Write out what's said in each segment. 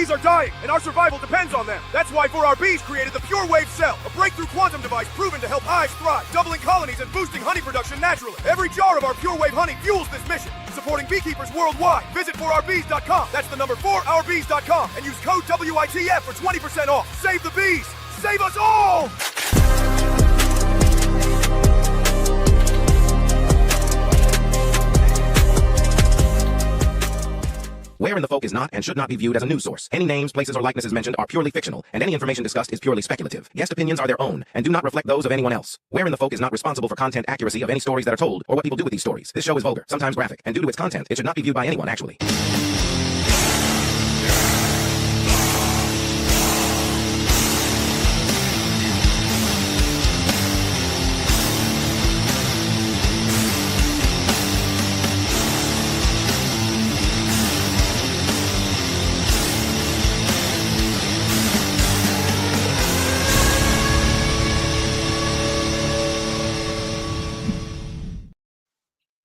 bees are dying, and our survival depends on them. That's why 4RBs created the Pure Wave Cell, a breakthrough quantum device proven to help hives thrive, doubling colonies and boosting honey production naturally. Every jar of our Pure Wave honey fuels this mission, supporting beekeepers worldwide. Visit 4RBs.com. That's the number 4RBs.com, and use code WITF for 20% off. Save the bees! Save us all! Where in the Folk is not and should not be viewed as a news source. Any names, places, or likenesses mentioned are purely fictional, and any information discussed is purely speculative. Guest opinions are their own, and do not reflect those of anyone else. Where in the Folk is not responsible for content accuracy of any stories that are told, or what people do with these stories. This show is vulgar, sometimes graphic, and due to its content, it should not be viewed by anyone, actually.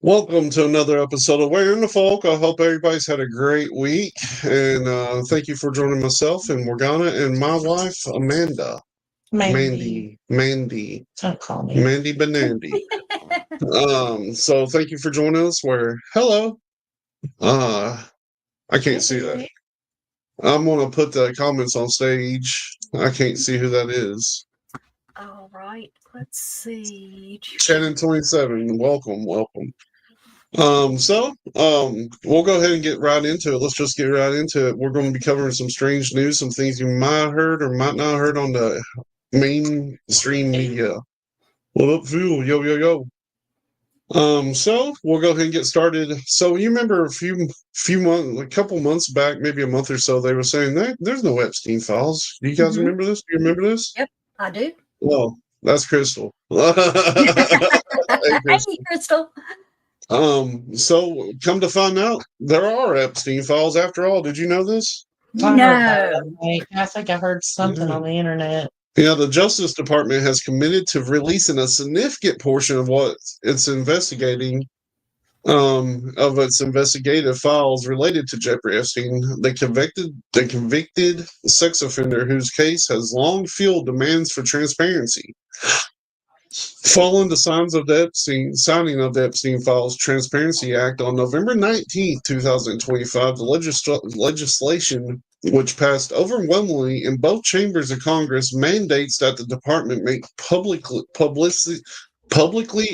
Welcome to another episode of Where in the Folk. I hope everybody's had a great week, and thank you for joining myself and Morgana and my wife Amanda. Mandy. Don't call me Mandy Benandy. So thank you for joining us. Hello. I can't see that. I'm gonna put the comments on stage. I can't see who that is. All right, let's see. Shannon 27, welcome. We'll go ahead and get right into it. Let's just get right into it. We're going to be covering some strange news, some things you might have heard or might not have heard on the mainstream media. What up, Phil? Yo. So we'll go ahead and get started. So you remember a couple months back, maybe a month or so, they were saying there's no Epstein files. Do you guys remember this? Do you remember this? Yep, I do. Well, that's Crystal. Hey, Crystal. So come to find out, there are Epstein files after all. Did you know this? No. I think I heard something on the internet. Yeah, the Justice Department has committed to releasing a significant portion of what it's investigating, of its investigative files related to Jeffrey Epstein, the convicted sex offender whose case has long fueled demands for transparency. Following the signing of the Epstein Files Transparency Act on November 19th, 2025, the legislation, which passed overwhelmingly in both chambers of Congress, mandates that the department make publicly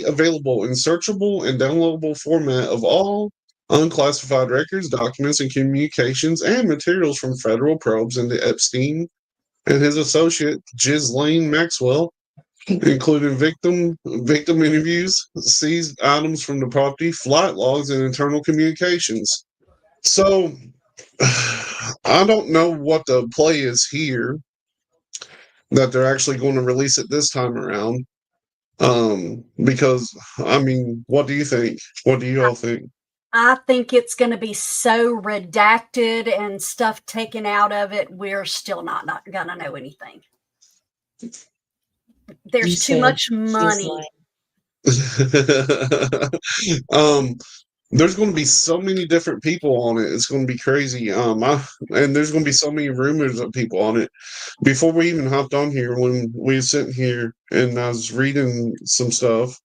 available in searchable and downloadable format of all unclassified records, documents, and communications and materials from federal probes into Epstein and his associate Ghislaine Maxwell, including victim interviews, seized items from the property, flight logs, and internal communications. So, I don't know what the play is here that they're actually going to release it this time around. Because, I mean, what do you think? What do you all think? I think it's going to be so redacted and stuff taken out of it, we're still not going to know anything. There's too much money. There's going to be so many different people on it. It's going to be crazy. And there's going to be so many rumors of people on it. Before we even hopped on here, when we were sitting here and I was reading some stuff,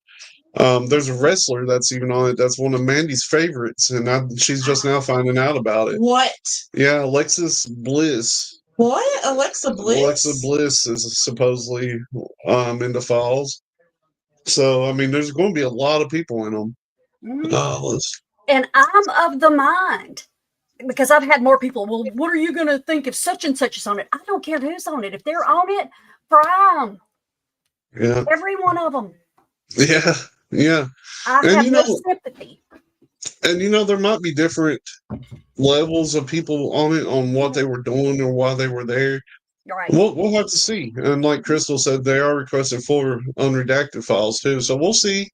there's a wrestler that's even on it. That's one of Mandy's favorites, and she's just now finding out about it. What? Yeah, Alexis Bliss. What? Alexa Bliss? Alexa Bliss is supposedly in the files. So, I mean, there's going to be a lot of people in them. And I'm of the mind, because I've had more people, well, what are you going to think if such and such is on it? I don't care who's on it. If they're on it, fry them. Yeah. Every one of them. Yeah. I have no sympathy. And, there might be different levels of people on it, on what they were doing or why they were there. Right. We'll have to see. And like Crystal said, they are requesting full unredacted files too. So we'll see.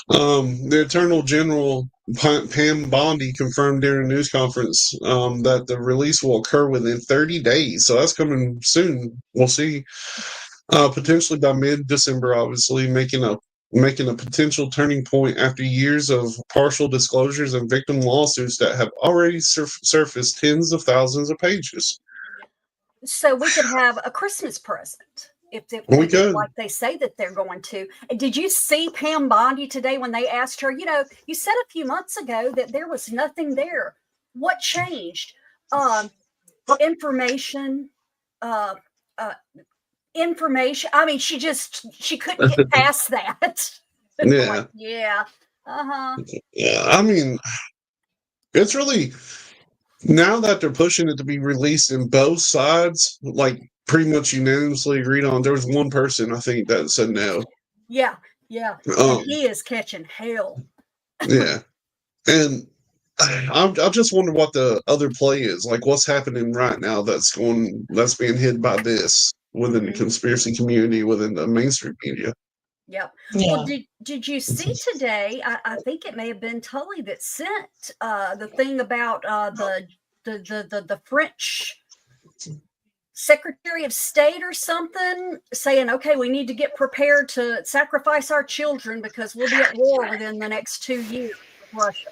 The Attorney General Pam Bondi confirmed during a news conference that the release will occur within 30 days. So that's coming soon. We'll see. Potentially by mid-December, obviously, making a potential turning point after years of partial disclosures and victim lawsuits that have already surfaced tens of thousands of pages. So we could have a Christmas present if they We do could. like they say that they're going to. And did you see Pam Bondi today when they asked her, you said a few months ago that there was nothing there. What changed? Information, uh, information. I mean, she couldn't get past that. Yeah. Like, yeah. Yeah. I mean, it's really, now that they're pushing it to be released in both sides, like pretty much unanimously agreed on. There was one person, I think, that said no. Yeah. And he is catching hell. Yeah. And I just wonder what the other play is. Like, what's happening right now that's being hid by this within the conspiracy community, within the mainstream media. Yep. Yeah. Well, did you see today? I think it may have been Tully that sent the thing about the French Secretary of State or something saying, okay, we need to get prepared to sacrifice our children because we'll be at war within the next 2 years with Russia.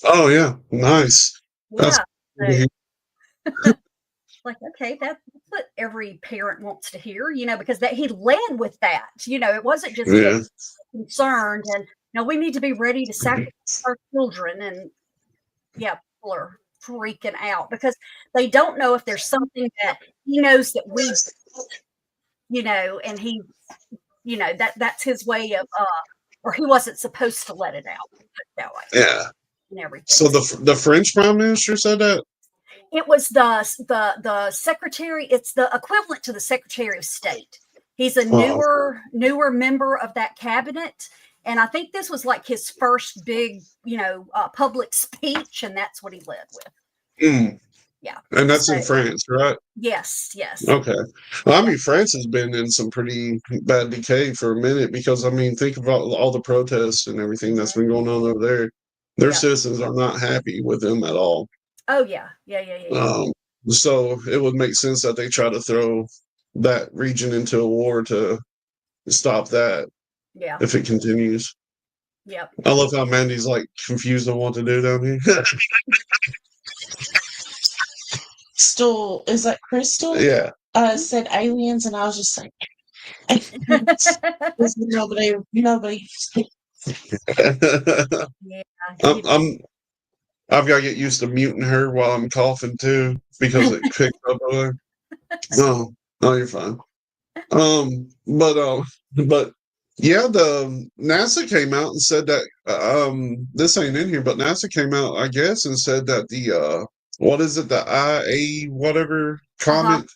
Oh yeah, nice. Yeah. That's Like, okay, that's what every parent wants to hear, because that he led with that. It wasn't just concerned and we need to be ready to sacrifice our children. And yeah, people are freaking out because they don't know if there's something that he knows that we, and he, that's his way of, or he wasn't supposed to let it out that way. Yeah. And everything. So the French Prime Minister said that? It was the secretary. It's the equivalent to the Secretary of State. He's a newer member of that cabinet, and I think this was like his first big, public speech, and that's what he led with. Yeah, and that's in France, right? Yes. Okay. Well, I mean, France has been in some pretty bad decay for a minute because, I mean, think about all the protests and everything that's been going on over there. Their citizens are not happy with them at all. Oh yeah. So it would make sense that they try to throw that region into a war to stop that. Yeah. If it continues. Yep. I love how Mandy's like confused on what to do down here. Crystal, is that Crystal? Yeah. Said aliens, and I was just like, nobody. Yeah. I've got to get used to muting her while I'm coughing too because it picked up over there. No, you're fine. But yeah, the NASA came out and said that this ain't in here, but NASA came out, I guess, and said that the what is it, the IA whatever comet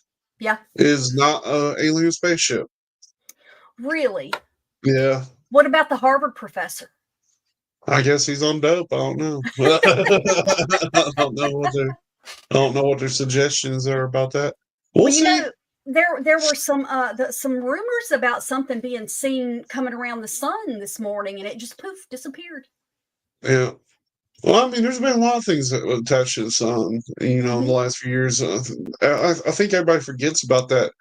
is not an alien spaceship. Really? Yeah. What about the Harvard professor? I guess he's on dope. I don't know. I don't know what their suggestions are about that. We'll see. There were some rumors about something being seen coming around the sun this morning, and it just poof disappeared. Yeah. Well, I mean, there's been a lot of things that were attached to the sun, in the last few years. I think everybody forgets about that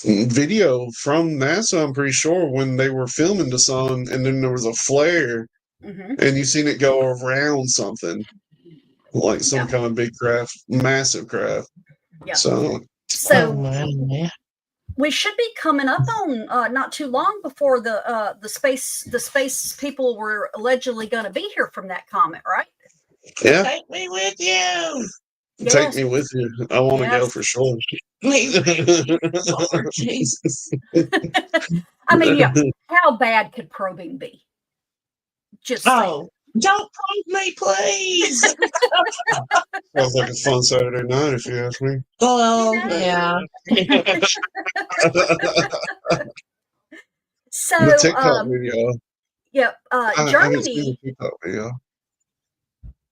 video from NASA, I'm pretty sure, when they were filming the sun, and then there was a flare, and you seen it go around something, like some kind of big craft, massive craft. Yeah. So we should be coming up on not too long before the space people were allegedly going to be here from that comet, right? Yeah. Take me with you. Yes. Take me with you. I want to go for sure. Lord Jesus. I mean, yeah. How bad could probing be? Just don't probe me, please. Sounds like a fun Saturday night, if you ask me. Oh, yeah. So the TikTok video. Yeah, Germany. I haven't seen the TikTok video.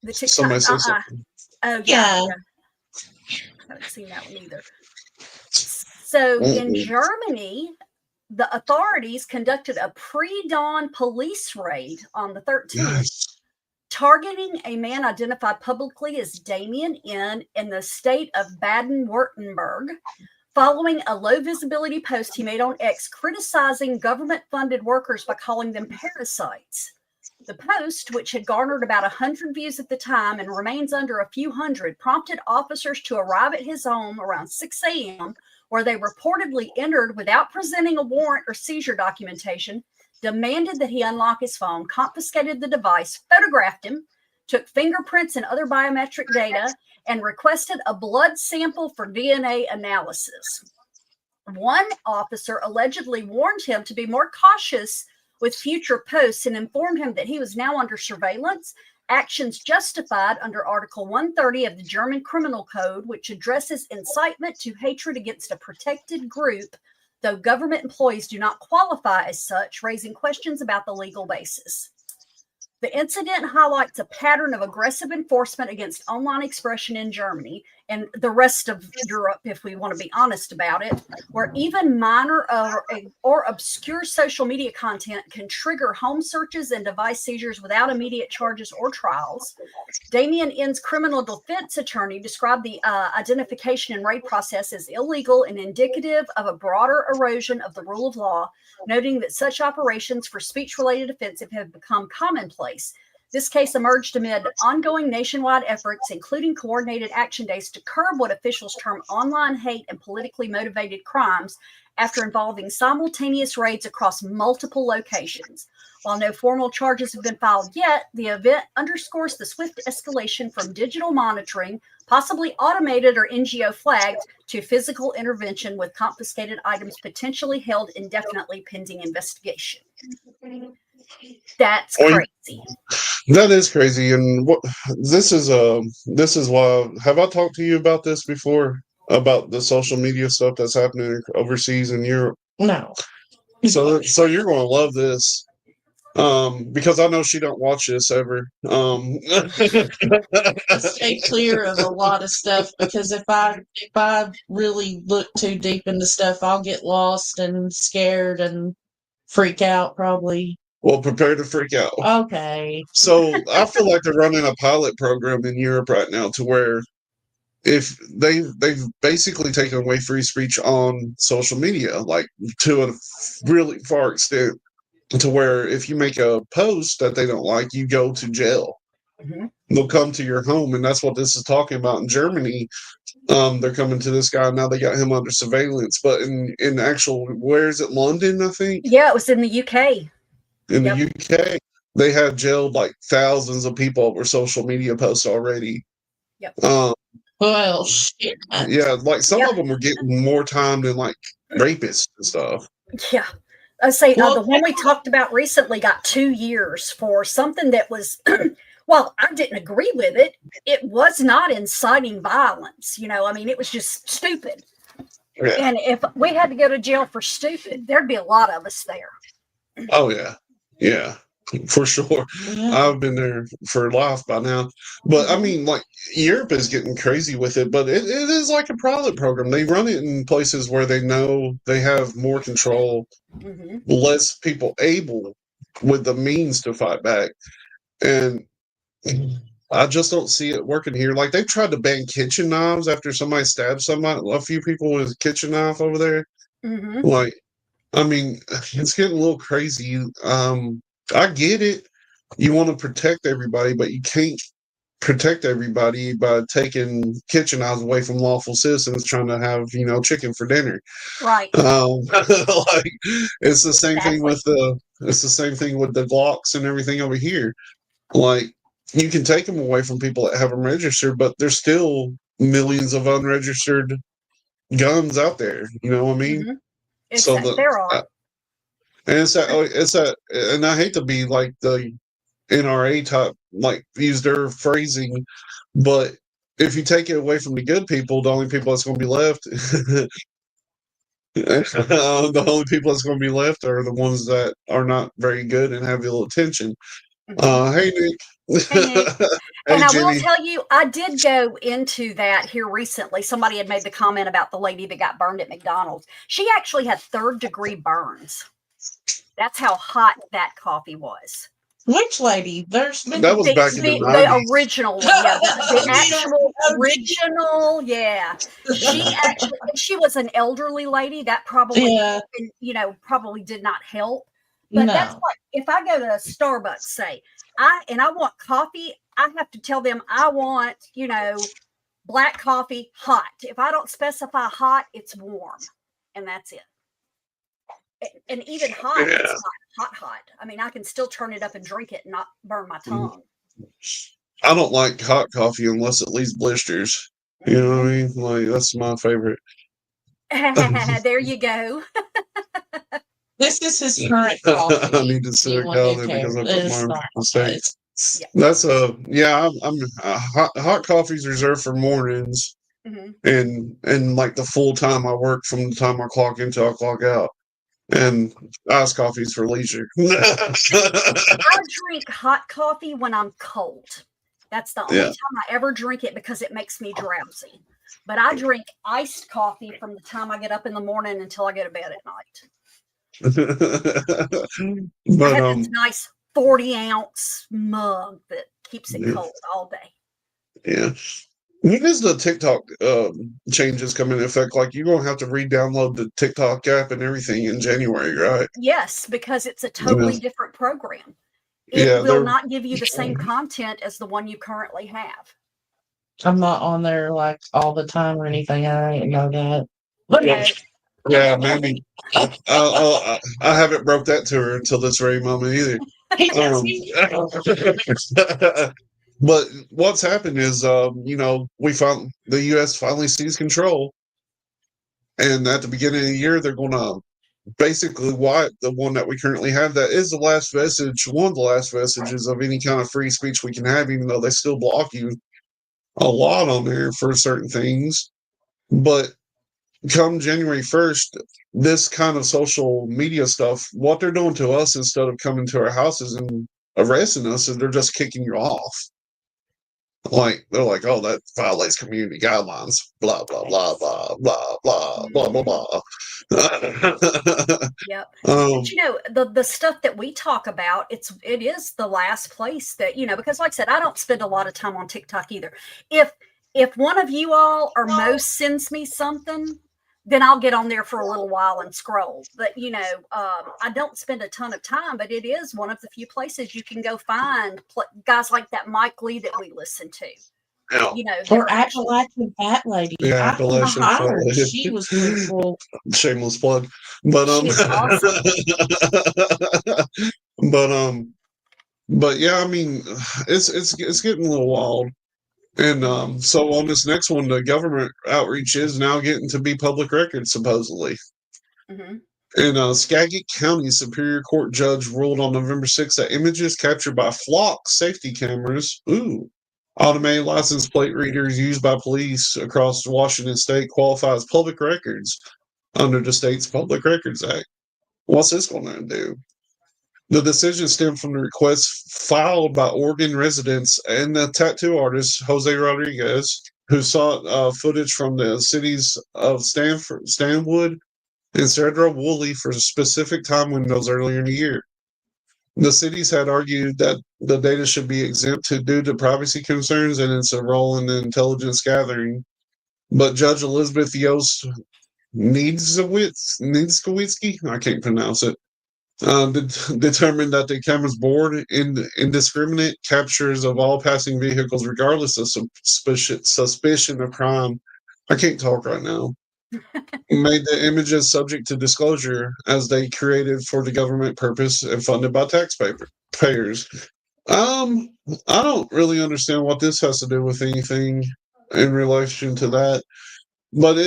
The TikTok. Somebody said something. Oh yeah. I haven't seen that one either. So in Germany, the authorities conducted a pre-dawn police raid on the 13th, targeting a man identified publicly as Damien N. in the state of Baden-Württemberg, following a low visibility post he made on X criticizing government-funded workers by calling them parasites. The post, which had garnered about 100 views at the time and remains under a few hundred, prompted officers to arrive at his home around 6 a.m., where they reportedly entered without presenting a warrant or seizure documentation, demanded that he unlock his phone, confiscated the device, photographed him, took fingerprints and other biometric data, and requested a blood sample for DNA analysis. One officer allegedly warned him to be more cautious with future posts and informed him that he was now under surveillance, actions justified under Article 130 of the German Criminal Code, which addresses incitement to hatred against a protected group, though government employees do not qualify as such, raising questions about the legal basis. The incident highlights a pattern of aggressive enforcement against online expression in Germany and the rest of Europe, if we want to be honest about it, where even minor or obscure social media content can trigger home searches and device seizures without immediate charges or trials. Damien N's criminal defense attorney described the identification and raid process as illegal and indicative of a broader erosion of the rule of law, noting that such operations for speech-related offensive have become commonplace. This case emerged amid ongoing nationwide efforts, including coordinated action days, to curb what officials term online hate and politically motivated crimes after involving simultaneous raids across multiple locations. While no formal charges have been filed yet, the event underscores the swift escalation from digital monitoring, possibly automated or NGO flagged, to physical intervention with confiscated items potentially held indefinitely pending investigation. That's crazy. That is crazy, and this is why. Have I talked to you about this before? About the social media stuff that's happening overseas in Europe? No. So you're going to love this, because I know she don't watch this ever. Stay clear of a lot of stuff, because if I really look too deep into stuff, I'll get lost and scared and freak out probably. Well, prepare to freak out. Okay. So I feel like they're running a pilot program in Europe right now to where if they've basically taken away free speech on social media, like to a really far extent, to where if you make a post that they don't like, you go to jail. Mm-hmm. They'll come to your home, and that's what this is talking about in Germany. They're coming to this guy now. They got him under surveillance, but in actual, where is it? London, I think. Yeah, it was in the UK. In the UK, they have jailed like thousands of people over social media posts already. Yep. Well, shit. Yeah, like some of them are getting more time than like rapists and stuff. Yeah. I say the one we talked about recently got 2 years for something that was, well, I didn't agree with it. It was not inciting violence. It was just stupid. Yeah. And if we had to go to jail for stupid, there'd be a lot of us there. Oh, yeah. Yeah, for sure. Yeah. I've been there for life by now. But I mean, like, Europe is getting crazy with it, but it is like a pilot program. They run it in places where they know they have more control, less people able with the means to fight back. And I just don't see it working here. Like, they've tried to ban kitchen knives after somebody stabbed a few people with a kitchen knife over there. Like, I mean, it's getting a little crazy. I get it. You want to protect everybody, but you can't protect everybody by taking kitchen knives away from lawful citizens trying to have, chicken for dinner. Right. Like, it's the same thing with the Glocks and everything over here. Like, you can take them away from people that have them registered, but there's still millions of unregistered guns out there. You know what I mean? There are. And it's that, and I hate to be like the NRA type, like use their phrasing, but if you take it away from the good people, the only people that's going to be left, the only people that's going to be left are the ones that are not very good and have ill intention. Hey, Nick. Hey, Nick. And I Jenny. will tell you, I did go into that here recently. Somebody had made the comment about the lady that got burned at McDonald's. She actually had 3rd-degree burns. That's how hot that coffee was. Which lady? That was back in the 90s. The original one, yeah, the actual original, yeah. She was an elderly lady. That probably, probably did not help. But that's No. like if I go to Starbucks, say, I want coffee, I have to tell them I want, black coffee hot. If I don't specify hot, it's warm. And that's it. And even hot, Yeah. it's not hot. I mean, I can still turn it up and drink it and not burn my tongue. I don't like hot coffee unless it leaves blisters. You know what I mean? Like, that's my favorite. There you go. This is his current coffee. I need to sit You down want there to because I care. put It's my not mistake. Yeah. That's I'm hot coffee's reserved for mornings and like the full time I work from the time I clock in till I clock out. And iced coffee's for leisure. I drink hot coffee when I'm cold. That's the only time I ever drink it because it makes me drowsy. But I drink iced coffee from the time I get up in the morning until I go to bed at night. But I have this nice 40-ounce mug that keeps it cold all day. Yeah. When is the TikTok changes come into effect? Like, you're going to have to re-download the TikTok app and everything in January, right? Yes, because it's a totally different program. Yeah, It will not give you the same content as the one you currently have. I'm not on there like all the time or anything. I didn't know that. Yeah, maybe. I haven't broke that to her until this very moment either. But what's happened is, the U.S. finally seized control, and at the beginning of the year, they're going to basically wipe the one that we currently have. That is the last vestige, one of the last vestiges of any kind of free speech we can have, even though they still block you a lot on there for certain things. But come January 1st, this kind of social media stuff, what they're doing to us instead of coming to our houses and arresting us, is they're just kicking you off. Like, they're like, oh, that violates community guidelines, blah, blah, blah, blah, blah, blah, blah, blah, blah. Yep. But the stuff that we talk about, it is the last place that, because like I said, I don't spend a lot of time on TikTok either. If one of you all or most sends me something, then I'll get on there for a little while and scroll. But, I don't spend a ton of time, but it is one of the few places you can go find guys like that Mike Lee that we listen to. Or Appalachian Fat Lady. Yeah, Appalachian Fat Lady. She was pretty cool. Shameless plug. But, She's awesome. but yeah, I mean, it's getting a little wild. And so on this next one, the government outreach is now getting to be public record, supposedly. And Skagit County Superior Court judge ruled on November 6th that images captured by flock safety cameras, automated license plate readers used by police across Washington state, qualify as public records under the state's Public Records Act. What's this going to do? The decision stemmed from the request filed by Oregon residents and the tattoo artist Jose Rodriguez, who sought footage from the cities of Stanwood and Cedar Woolley for specific time windows earlier in the year. The cities had argued that the data should be exempted due to privacy concerns and its role in the intelligence gathering. But Judge Elizabeth Yost Niedzkowicki, I can't pronounce it, determined that the cameras bore indiscriminate captures of all passing vehicles, regardless of suspicion of crime. I can't talk right now. Made the images subject to disclosure as they created for the government purpose and funded by taxpayers. I don't really understand what this has to do with anything in relation to that, but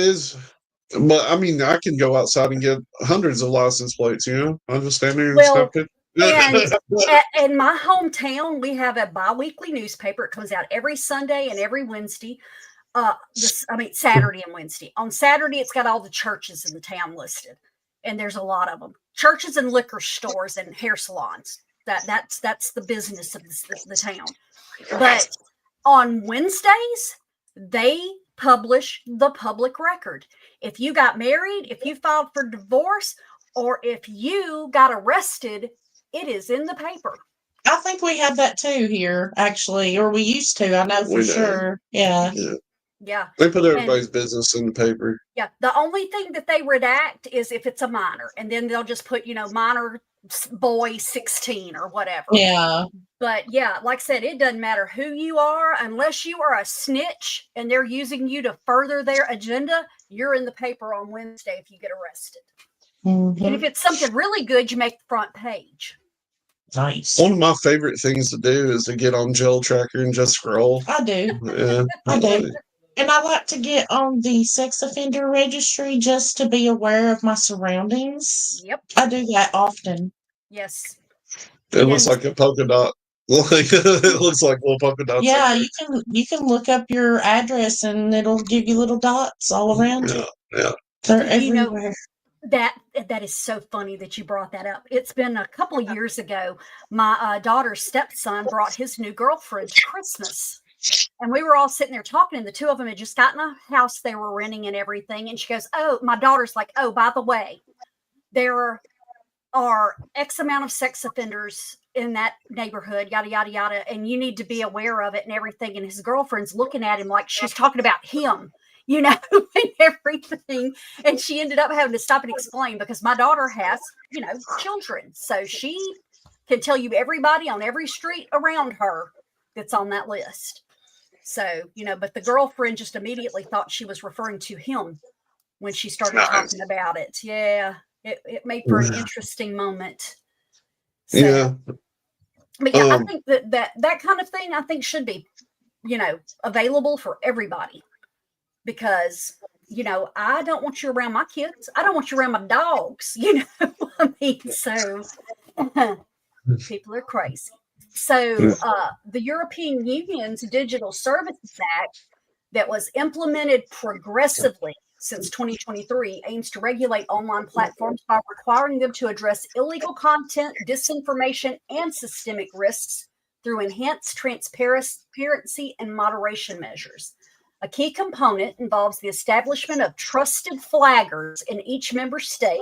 I mean, I can go outside and get hundreds of license plates, I'll just stand there and snap it. And in my hometown, we have a bi-weekly newspaper. It comes out every Sunday and every Wednesday. Saturday and Wednesday. On Saturday, it's got all the churches in the town listed, and there's a lot of them. Churches and liquor stores and hair salons. That's the business of the town. But on Wednesdays, they publish the public record. If you got married, if you filed for divorce, or if you got arrested, it is in the paper. I think we have that too here, actually, or we used to. I know for sure. Yeah. Yeah. They put everybody's business in the paper. Yeah. The only thing that they redact is if it's a minor, and then they'll just put, minor boy 16 or whatever. Yeah. But yeah, like I said, it doesn't matter who you are, unless you are a snitch and they're using you to further their agenda, you're in the paper on Wednesday if you get arrested. Mm-hmm. And if it's something really good, you make the front page. Nice. One of my favorite things to do is to get on Jail Tracker and just scroll. I do. Yeah, I do. And I like to get on the sex offender registry just to be aware of my surroundings. Yep. I do that often. Yes. It looks like a polka dot. Like it looks like little polka dots. Yeah, you can look up your address and it'll give you little dots all around you. Yeah. They're everywhere. That is so funny that you brought that up. It's been a couple of years ago. My daughter's stepson brought his new girlfriend to Christmas. And we were all sitting there talking, and the two of them had just gotten a house they were renting and everything. And she goes, "Oh," my daughter's like, "Oh, by the way, there are X amount of sex offenders in that neighborhood, yada, yada, yada, and you need to be aware of it and everything." And his girlfriend's looking at him like she's talking about him, and everything. And she ended up having to stop and explain, because my daughter has, children. So she can tell you everybody on every street around her that's on that list. So, but the girlfriend just immediately thought she was referring to him when she started talking about it. Yeah. It made for an interesting moment. So, Yeah. But yeah, I think that kind of thing, I think, should be, available for everybody, because, I don't want you around my kids. I don't want you around my dogs. So people are crazy. So the European Union's Digital Services Act, that was implemented progressively since 2023, aims to regulate online platforms by requiring them to address illegal content, disinformation, and systemic risks through enhanced transparency and moderation measures. A key component involves the establishment of trusted flaggers in each member state,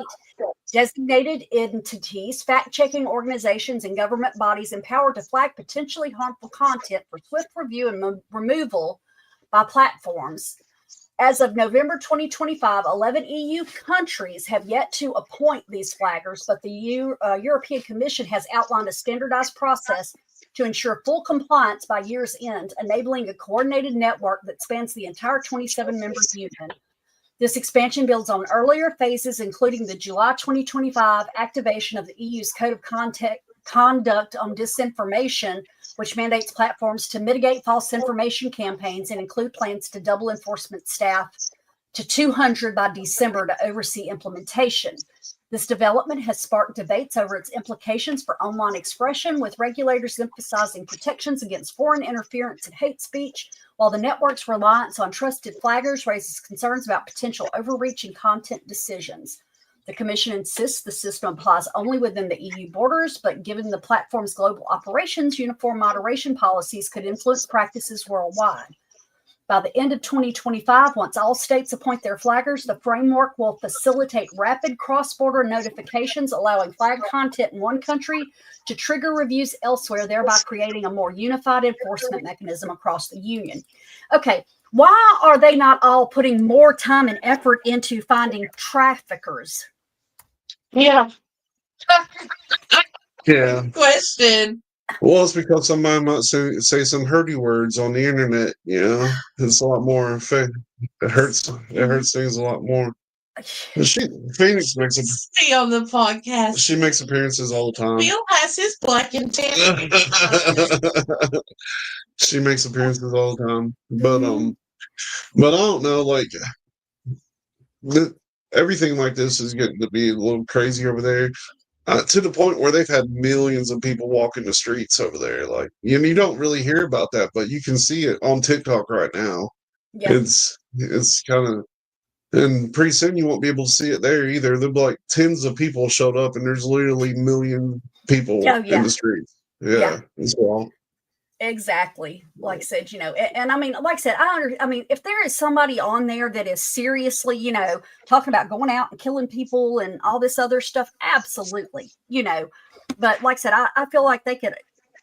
designated entities, fact-checking organizations, and government bodies empowered to flag potentially harmful content for swift review and removal by platforms. As of November 2025, 11 EU countries have yet to appoint these flaggers, but the European Commission has outlined a standardized process to ensure full compliance by year's end, enabling a coordinated network that spans the entire 27-member union. This expansion builds on earlier phases, including the July 2025 activation of the EU's Code of Conduct on Disinformation, which mandates platforms to mitigate false information campaigns and include plans to double enforcement staff to 200 by December to oversee implementation. This development has sparked debates over its implications for online expression, with regulators emphasizing protections against foreign interference and hate speech, while the network's reliance on trusted flaggers raises concerns about potential overreach in content decisions. The Commission insists the system applies only within the EU borders, but given the platform's global operations, uniform moderation policies could influence practices worldwide. By the end of 2025, once all states appoint their flaggers, the framework will facilitate rapid cross-border notifications, allowing flagged content in one country to trigger reviews elsewhere, thereby creating a more unified enforcement mechanism across the union. Okay, why are they not all putting more time and effort into finding traffickers? Yeah. Yeah. Question. Well, it's because somebody might say some hurty words on the internet. It's a lot more. It hurts things a lot more. Phoenix makes Stay on the podcast. She makes appearances all the time. Bill has his black and tan. She makes appearances all the time, but I don't know. Like everything like this is getting to be a little crazy over there. To the point where they've had millions of people walking the streets over there. Like, you don't really hear about that, but you can see it on TikTok right now. Yeah. It's kind of, and pretty soon you won't be able to see it there either. There'll be like tens of people showed up, and there's literally a million people in the streets. Yeah. It's wrong. Exactly. Like I said, and I mean, like I said, I mean, if there is somebody on there that is seriously, talking about going out and killing people and all this other stuff, absolutely, but like I said, I feel like they could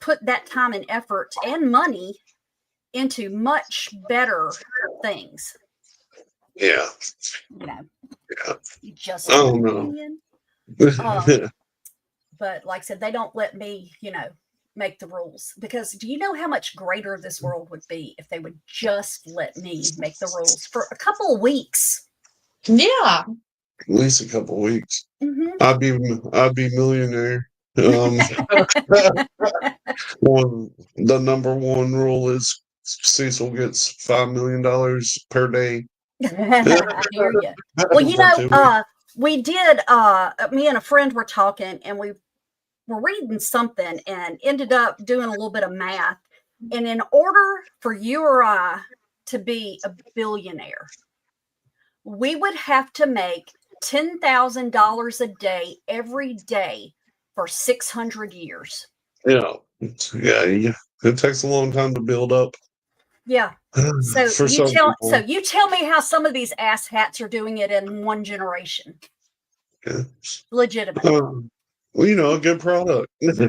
put that time and effort and money into much better things. Yeah. You know, Yeah. just I an don't know. opinion. But like I said, they don't let me, make the rules, because do you know how much greater this world would be if they would just let me make the rules for a couple of weeks? Yeah. At least a couple weeks. Mm-hmm. I'd be millionaire. The number one rule is Cecil gets $5 million per day. I hear you. Well, we did, me and a friend were talking, and we were reading something and ended up doing a little bit of math. And in order for you or I to be a billionaire, we would have to make $10,000 a day every day for 600 years. Yeah. It takes a long time to build up. Yeah. So For some people. you tell me how some of these asshats are doing it in one generation. Yeah. Legitimate. Well, a good product. Okay.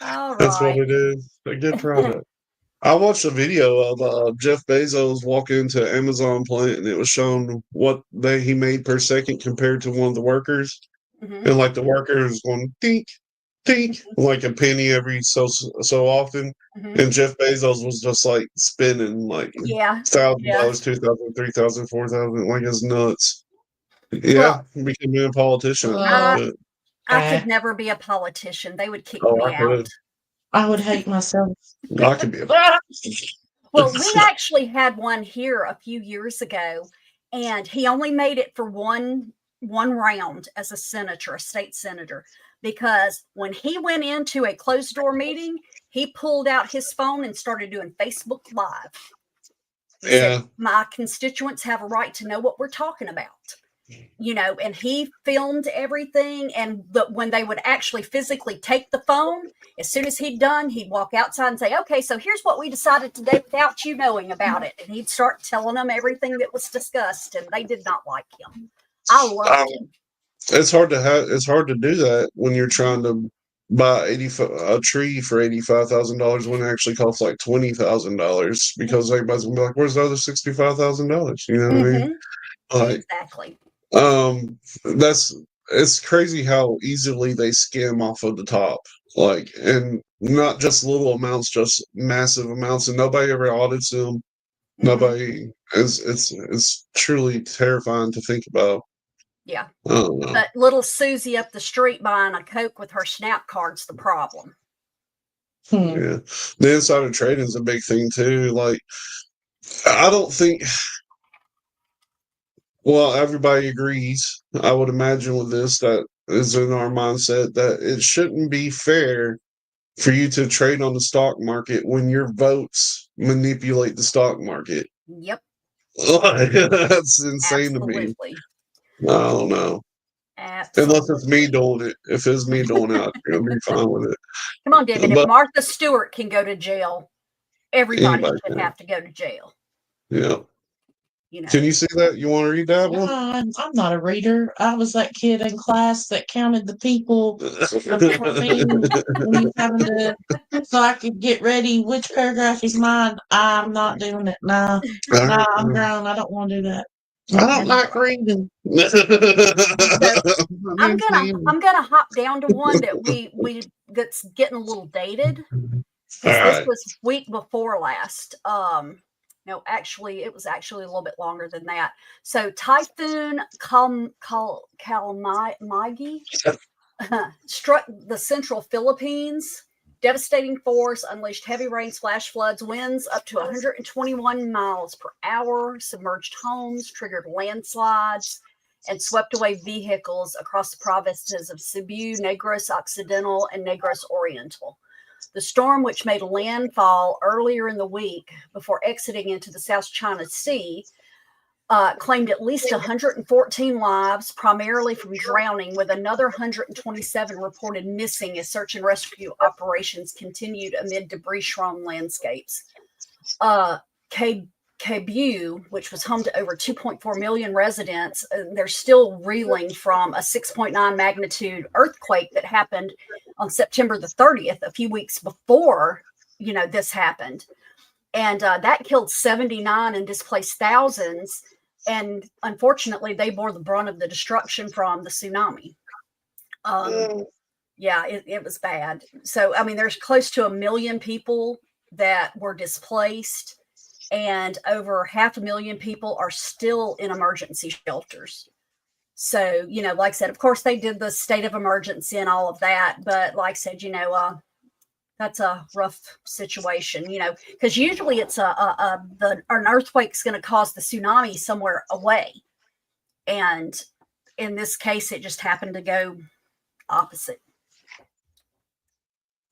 All That's what right. it is. A good product. I watched a video of Jeff Bezos walking into Amazon plant, and it was showing what he made per second compared to one of the workers. Mm-hmm. And like the worker is going tink, tink, like a penny every so often. Mm-hmm. And Jeff Bezos was just like spinning like $1,000, $2,000, $3,000, $4,000, like it's nuts. Yeah, becoming a politician. I could never be a politician. They would kick me out. I would hate myself. I could be a Well, we actually had one here a few years ago, and he only made it for one round as a senator, a state senator, because when he went into a closed door meeting, he pulled out his phone and started doing Facebook Live. He said, my constituents have a right to know what we're talking about. And he filmed everything. But when they would actually physically take the phone, as soon as he'd done, he'd walk outside and say, okay, so here's what we decided today without you knowing about it. And he'd start telling them everything that was discussed, and they did not like him. I loved him. It's hard to do that when you're trying to buy a tree for $85,000 when it actually costs like $20,000, because everybody's gonna be like, where's the other $65,000? You know what I mean? Like, exactly. It's crazy how easily they skim off of the top, like, and not just little amounts, just massive amounts, and nobody ever audits them. Nobody it's truly terrifying to think about. Yeah. But little Susie up the street buying a Coke with her SNAP card's the problem. Yeah. The insider trading is a big thing too. Like, I don't think, well, everybody agrees, I would imagine, with this, that is in our mindset, that it shouldn't be fair for you to trade on the stock market when your votes manipulate the stock market. Yep. That's insane to me. I don't know. Absolutely. Unless it's me doing it. If it's me doing it, I'm going to be fine with it. Come on, David. If Martha Stewart can go to jail, everybody should have to go to jail. Yeah. Can you see that? You want to read that one? I'm not a reader. I was that kid in class that counted the people when he's having to, so I could get ready. Which paragraph is mine? I'm not doing it. No, I'm grown. I don't want to do that. I don't like reading. I'm gonna hop down to one that that's getting a little dated. This was week before last. No, actually, it was actually a little bit longer than that. So Typhoon Kalmagi struck the central Philippines. Devastating force, unleashed heavy rain, flash floods, winds up to 121 miles per hour, submerged homes, triggered landslides, and swept away vehicles across the provinces of Cebu, Negros Occidental, and Negros Oriental. The storm, which made landfall earlier in the week before exiting into the South China Sea, claimed at least 114 lives, primarily from drowning, with another 127 reported missing as search and rescue operations continued amid debris-strewn landscapes. Cebu, which was home to over 2.4 million residents, they're still reeling from a 6.9 magnitude earthquake that happened on September the 30th, a few weeks before this happened. And that killed 79 and displaced thousands. And unfortunately, they bore the brunt of the destruction from the tsunami. Yeah, it was bad. So, I mean, there's close to 1 million people that were displaced, and over 500,000 people are still in emergency shelters. So, like I said, of course, they did the state of emergency and all of that. But like I said, that's a rough situation, because usually it's an earthquake's going to cause the tsunami somewhere away. And in this case, it just happened to go opposite.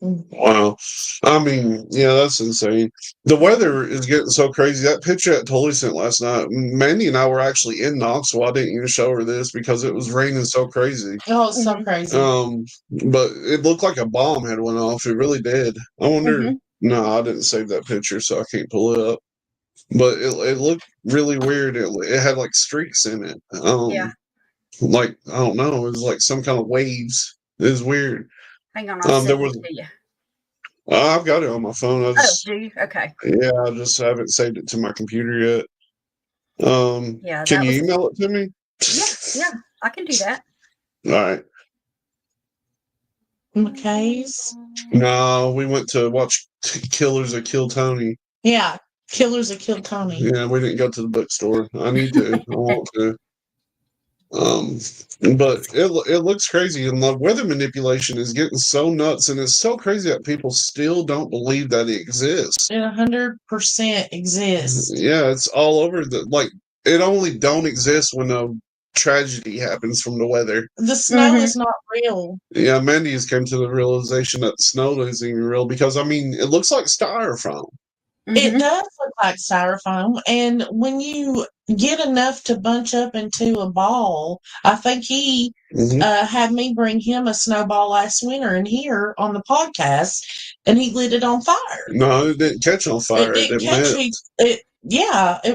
Wow. I mean, yeah, that's insane. The weather is getting so crazy. That picture that Tully sent last night, Mandy and I were actually in Knoxville. I didn't even show her this because it was raining so crazy. Oh, it's so crazy. But it looked like a bomb had went off. It really did. I wonder. No, I didn't save that picture, so I can't pull it up. But it looked really weird. It had like streaks in it. Like, I don't know. It was like some kind of waves. It was weird. Hang on, I'll send it to you. I've got it on my phone. Do you? Okay. Yeah, I just haven't saved it to my computer yet. Yeah. Can you email it to me? Yeah, I can do that. All right. McKay's? No, we went to watch Killers of Kill Tony. Yeah, Killers of Kill Tony. Yeah, we didn't go to the bookstore. I need to. I want to. But it looks crazy, and the weather manipulation is getting so nuts, and it's so crazy that people still don't believe that it exists. It 100% exists. Yeah, it's all over it only don't exist when a tragedy happens from the weather. The snow is not real. Yeah, Mandy has come to the realization that the snow isn't even real because, I mean, it looks like styrofoam. It does look like styrofoam, and when you get enough to bunch up into a ball, I think he had me bring him a snowball last winter in here on the podcast, and he lit it on fire. No, it didn't catch on fire. It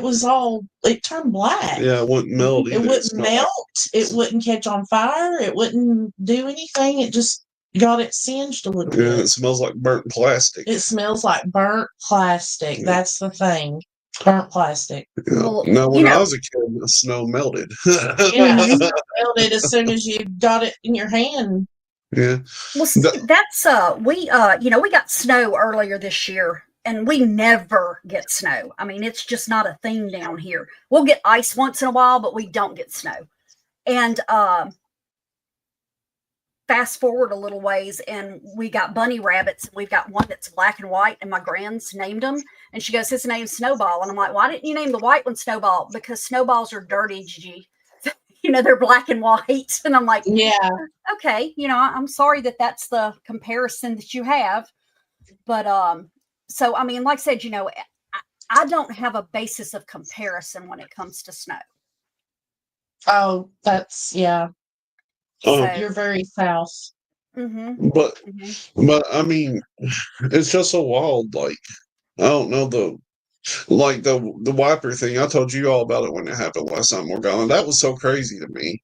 was all, it turned black. Yeah, it wouldn't melt. It wouldn't melt. It wouldn't catch on fire. It wouldn't do anything. It just got it singed a little bit. Yeah, it smells like burnt plastic. It smells like burnt plastic. That's the thing. Burnt plastic. Yeah. Well, now, when I was a kid, the snow melted. Yeah, it melted as soon as you got it in your hand. Yeah. Well, that's we got snow earlier this year, and we never get snow. I mean, it's just not a thing down here. We'll get ice once in a while, but we don't get snow. And fast forward a little ways, and we got bunny rabbits, and we've got one that's black and white, and my grand's named him, and she goes, his name's Snowball. And I'm like, why didn't you name the white one Snowball? Because snowballs are dirty, Gigi. They're black and white. And I'm like, yeah, okay, I'm sorry that's the comparison that you have. But so I mean, like I said, I don't have a basis of comparison when it comes to snow. Oh, that's So, you're very south. But I mean, it's just so wild. Like, I don't know the wiper thing. I told you all about it when it happened last time, Morgana. That was so crazy to me.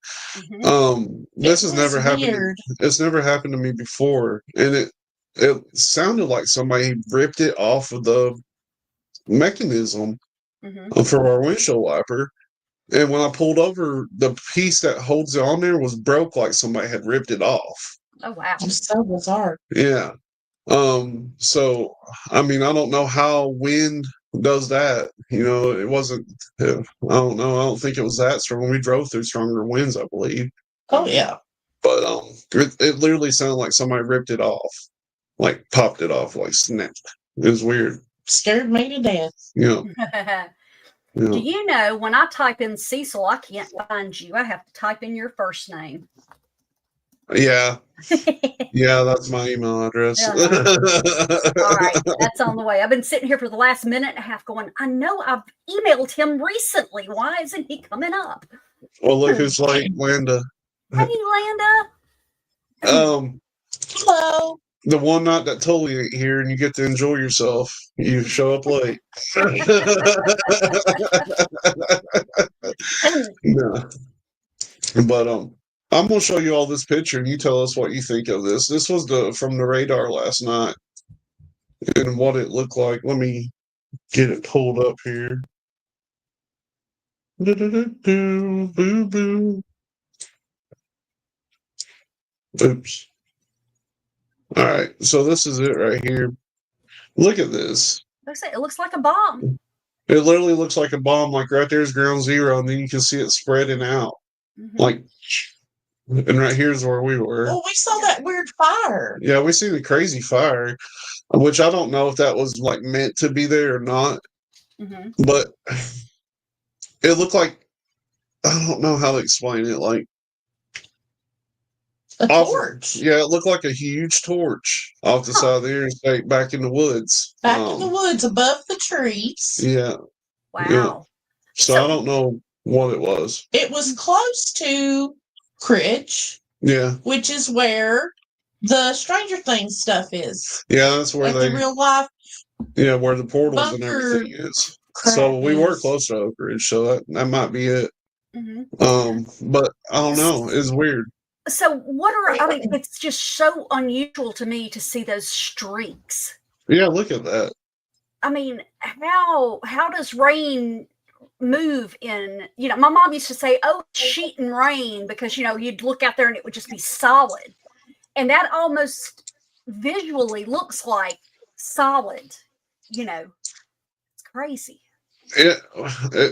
This has never happened. It's never happened to me before, and it sounded like somebody ripped it off of the mechanism for our windshield wiper. And when I pulled over, the piece that holds it on there was broke, like somebody had ripped it off. Oh wow! It's so bizarre. Yeah. So I mean, I don't know how wind does that. It wasn't. I don't know. I don't think it was that strong. We drove through stronger winds, I believe. Oh yeah. But it literally sounded like somebody ripped it off, like popped it off, like snapped. It was weird. Scared me to death. Yeah. Do you know when I type in Cecil, I can't find you. I have to type in your first name. Yeah. Yeah, that's my email address. All right, that's on the way. I've been sitting here for the last minute and a half going, I know I've emailed him recently. Why isn't he coming up? Well, look who's late, Landa. Hey, Landa. Hello. The one night that Tully ain't here and you get to enjoy yourself, you show up late. No. But I'm gonna show you all this picture and you tell us what you think of this. This was from the radar last night. and what it looked like. Let me get it pulled up here. Boo boo. Oops. All right, so this is it right here. Look at this. It looks like a bomb. It literally looks like a bomb. Like right there's ground zero, and then you can see it spreading out. Like, and right here's where we were. Well, we saw that weird fire. Yeah, we see the crazy fire, which I don't know if that was like meant to be there or not. But it looked like, I don't know how to explain it. Like a torch. Yeah, it looked like a huge torch off the side of the interstate back in the woods. Back in the woods above the trees. Yeah. Wow. Yeah. So I don't know what it was. It was close to Critch. Yeah. Which is where the Stranger Things stuff is. Yeah, that's where the real life. Yeah, where the portals and everything is. So we were close to Oak Ridge, so that might be it. But I don't know. It's weird. So it's just so unusual to me to see those streaks. Yeah, look at that. I mean, how does rain move in, my mom used to say, oh, sheet and rain, because, you'd look out there and it would just be solid. And that almost visually looks like solid, it's crazy.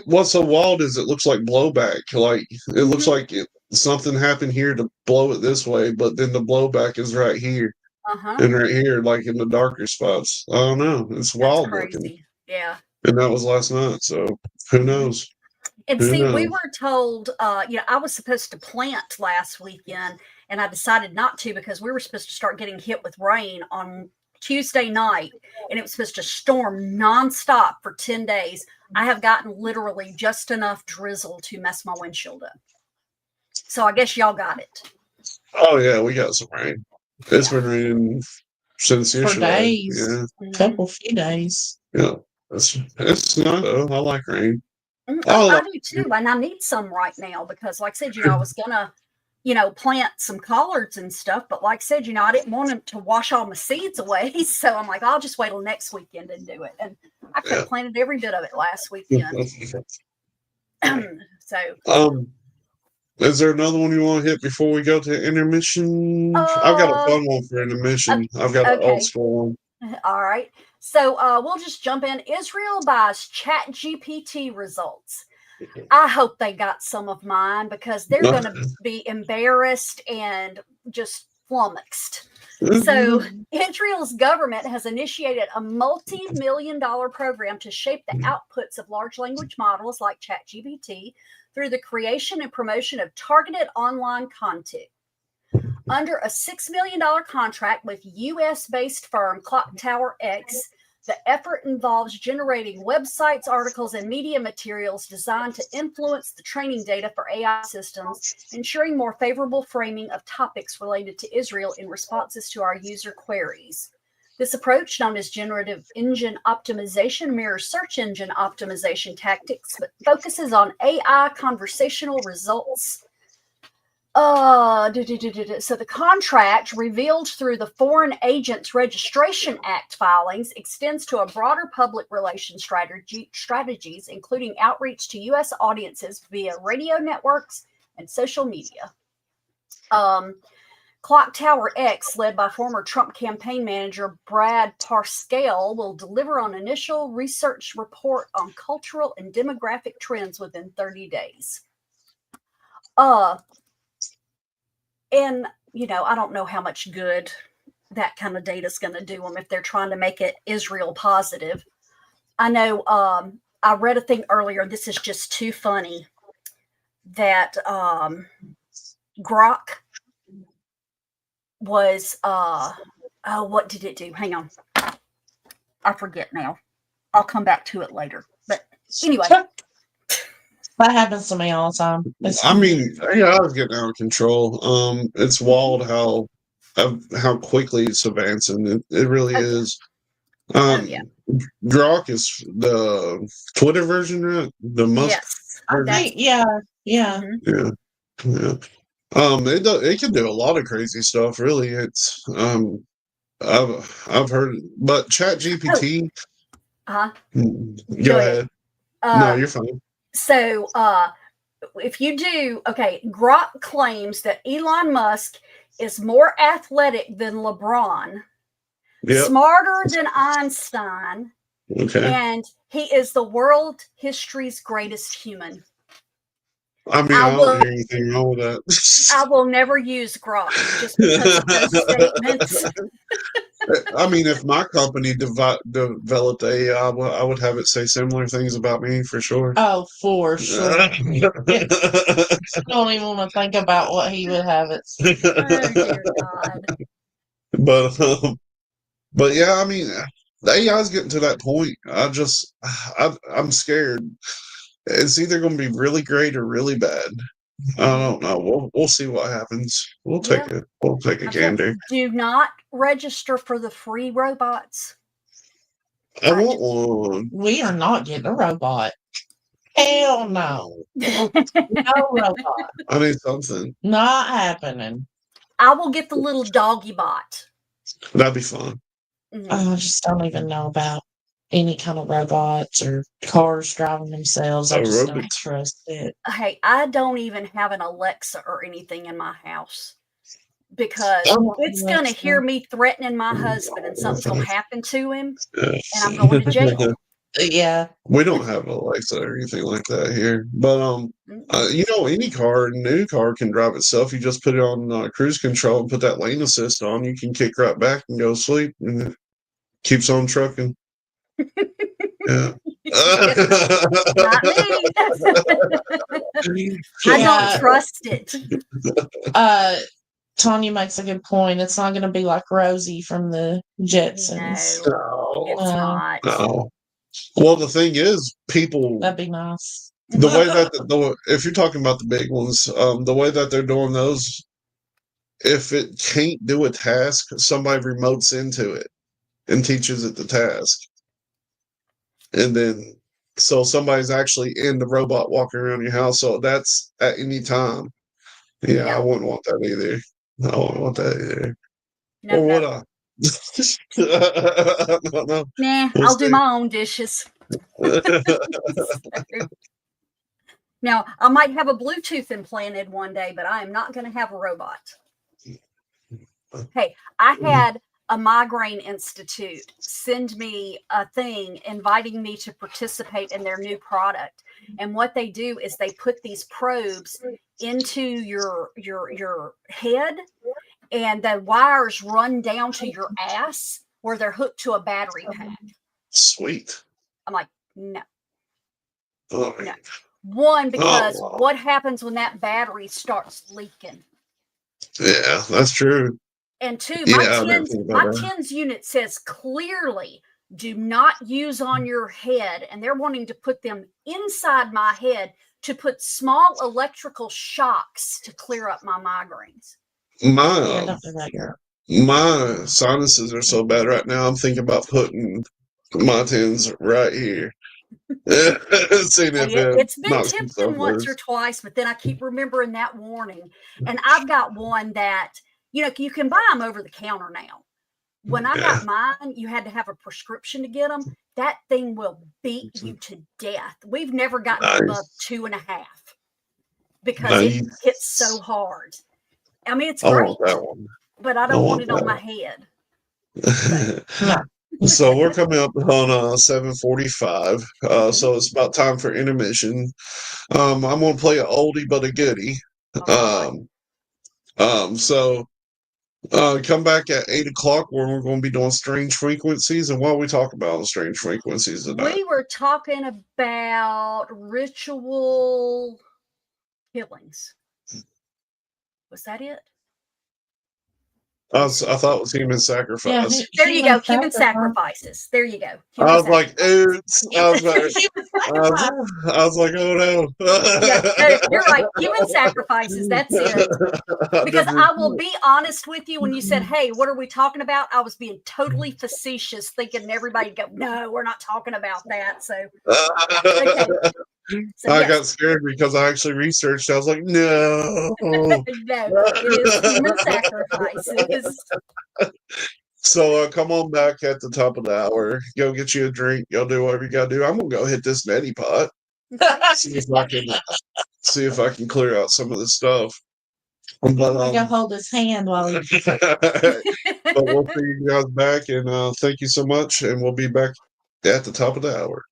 What's so wild is it looks like blowback. Like it looks like something happened here to blow it this way, but then the blowback is right here and right here, like in the darker spots. I don't know. It's wild looking. Yeah. And that was last night, so who knows? And we were told, I was supposed to plant last weekend, and I decided not to because we were supposed to start getting hit with rain on Tuesday night, and it was supposed to storm nonstop for 10 days. I have gotten literally just enough drizzle to mess my windshield up. So I guess y'all got it. Oh, yeah, we got some rain. It's been raining since yesterday. For days. Few days. Yeah. It's nice though. I like rain. I do too, and I need some right now because, like I said, I was gonna, plant some collards and stuff, but like I said, I didn't want them to wash all my seeds away, so I'm like, I'll just wait till next weekend and do it. And I could have planted every bit of it last weekend. So, is there another one you want to hit before we go to intermission? I've got a fun one for intermission. I've got an old school one. All right. So we'll just jump in. Israel buys ChatGPT results. I hope they got some of mine because they're going to be embarrassed and just flummoxed. So Israel's government has initiated a multi-million-dollar program to shape the outputs of large language models like ChatGPT through the creation and promotion of targeted online content. Under a $6 million contract with U.S.-based firm Clock Tower X, the effort involves generating websites, articles, and media materials designed to influence the training data for AI systems, ensuring more favorable framing of topics related to Israel in responses to our user queries. This approach, known as generative engine optimization, mirrors search engine optimization tactics, but focuses on AI conversational results. So the contract, revealed through the Foreign Agents Registration Act filings, extends to a broader public relations strategies, including outreach to U.S. audiences via radio networks and social media. Clock Tower X, led by former Trump campaign manager Brad Parscale, will deliver an initial research report on cultural and demographic trends within 30 days. And, I don't know how much good that kind of data is going to do them if they're trying to make it Israel positive. I know I read a thing earlier. This is just too funny that Grok was, what did it do? Hang on. I forget now. I'll come back to it later. But anyway. That happens to me all the time. I mean, I was getting out of control. It's wild how quickly it's advancing. It really is. Grok is the Twitter version, right? The most. Yes. Yeah. It can do a lot of crazy stuff. Really, it's I've heard, but ChatGPT. Uh-huh. Go ahead. No, you're fine. So, if you do, okay, Grok claims that Elon Musk is more athletic than LeBron, Yep. smarter than Einstein, Okay. and he is the world history's greatest human. I mean, I don't hear anything wrong with that. I will never use Grok just because of those statements. I mean, if my company developed AI, I would have it say similar things about me for sure. Oh, for sure. I don't even want to think about what he would have it say. Oh, dear God. But yeah, I mean, the AI is getting to that point. I'm scared. It's either going to be really great or really bad. I don't know. We'll see what happens. We'll take a gander. Do not register for the free robots. I want one. We are not getting a robot. Hell no. No robot. I need something. Not happening. I will get the little doggy bot. That'd be fun. I just don't even know about any kind of robots or cars driving themselves. I just don't trust it. Hey, I don't even have an Alexa or anything in my house because it's going to hear me threatening my husband and something's going to happen to him and I'm going to jail. Yeah. We don't have Alexa or anything like that here. But, any new car can drive itself. You just put it on cruise control and put that lane assist on. You can kick right back and go to sleep and it keeps on trucking. Yeah. Not me. I don't trust it. Tanya makes a good point. It's not going to be like Rosie from the Jetsons. No, it's not. No. Well, the thing is, people. That'd be nice. The way that if you're talking about the big ones, the way that they're doing those, if it can't do a task, somebody remotes into it and teaches it the task. And then, so somebody's actually in the robot walking around your house. So that's at any time. Yeah, I wouldn't want that either. I wouldn't want that either. No, or would I? No. Nah, I'll do my own dishes. Now, I might have a Bluetooth implanted one day, but I am not going to have a robot. Hey, I had a migraine institute send me a thing inviting me to participate in their new product. And what they do is they put these probes into your head and the wires run down to your ass where they're hooked to a battery pack. Sweet. I'm like, no. Oh, no. One, because what happens when that battery starts leaking? Yeah, that's true. And two, my TENS unit says clearly, do not use on your head. And they're wanting to put them inside my head to put small electrical shocks to clear up my migraines. My sinuses are so bad right now, I'm thinking about putting my TENS right here. It's been tempting once or twice, but then I keep remembering that warning. And I've got one that, you can buy them over the counter now. When I got mine, you had to have a prescription to get them. That thing will beat you to death. We've never gotten above 2.5 because it hits so hard. I mean, it's great, but I don't want it on my head. So we're coming up on 7:45. So it's about time for intermission. I'm going to play an oldie but a goodie. So come back at 8 o'clock where we're going to be doing strange frequencies. And what are we talking about on strange frequencies tonight? We were talking about ritual killings. Was that it? I thought it was human sacrifice. Yeah, there you go. Human sacrifices. There you go. I was like, oops. I was like, oh no. You're right. Human sacrifices. That's it. Because I will be honest with you, when you said, hey, what are we talking about? I was being totally facetious, thinking everybody go, no, we're not talking about that. So, okay. I got scared because I actually researched. I was like, no. No, it is human sacrifices. So come on back at the top of the hour. Go get you a drink. Y'all do whatever you gotta do. I'm gonna go hit this neti pot. See if I can clear out some of this stuff. I'm But, gonna hold his hand while he. but we'll see you guys back, and thank you so much. And we'll be back at the top of the hour.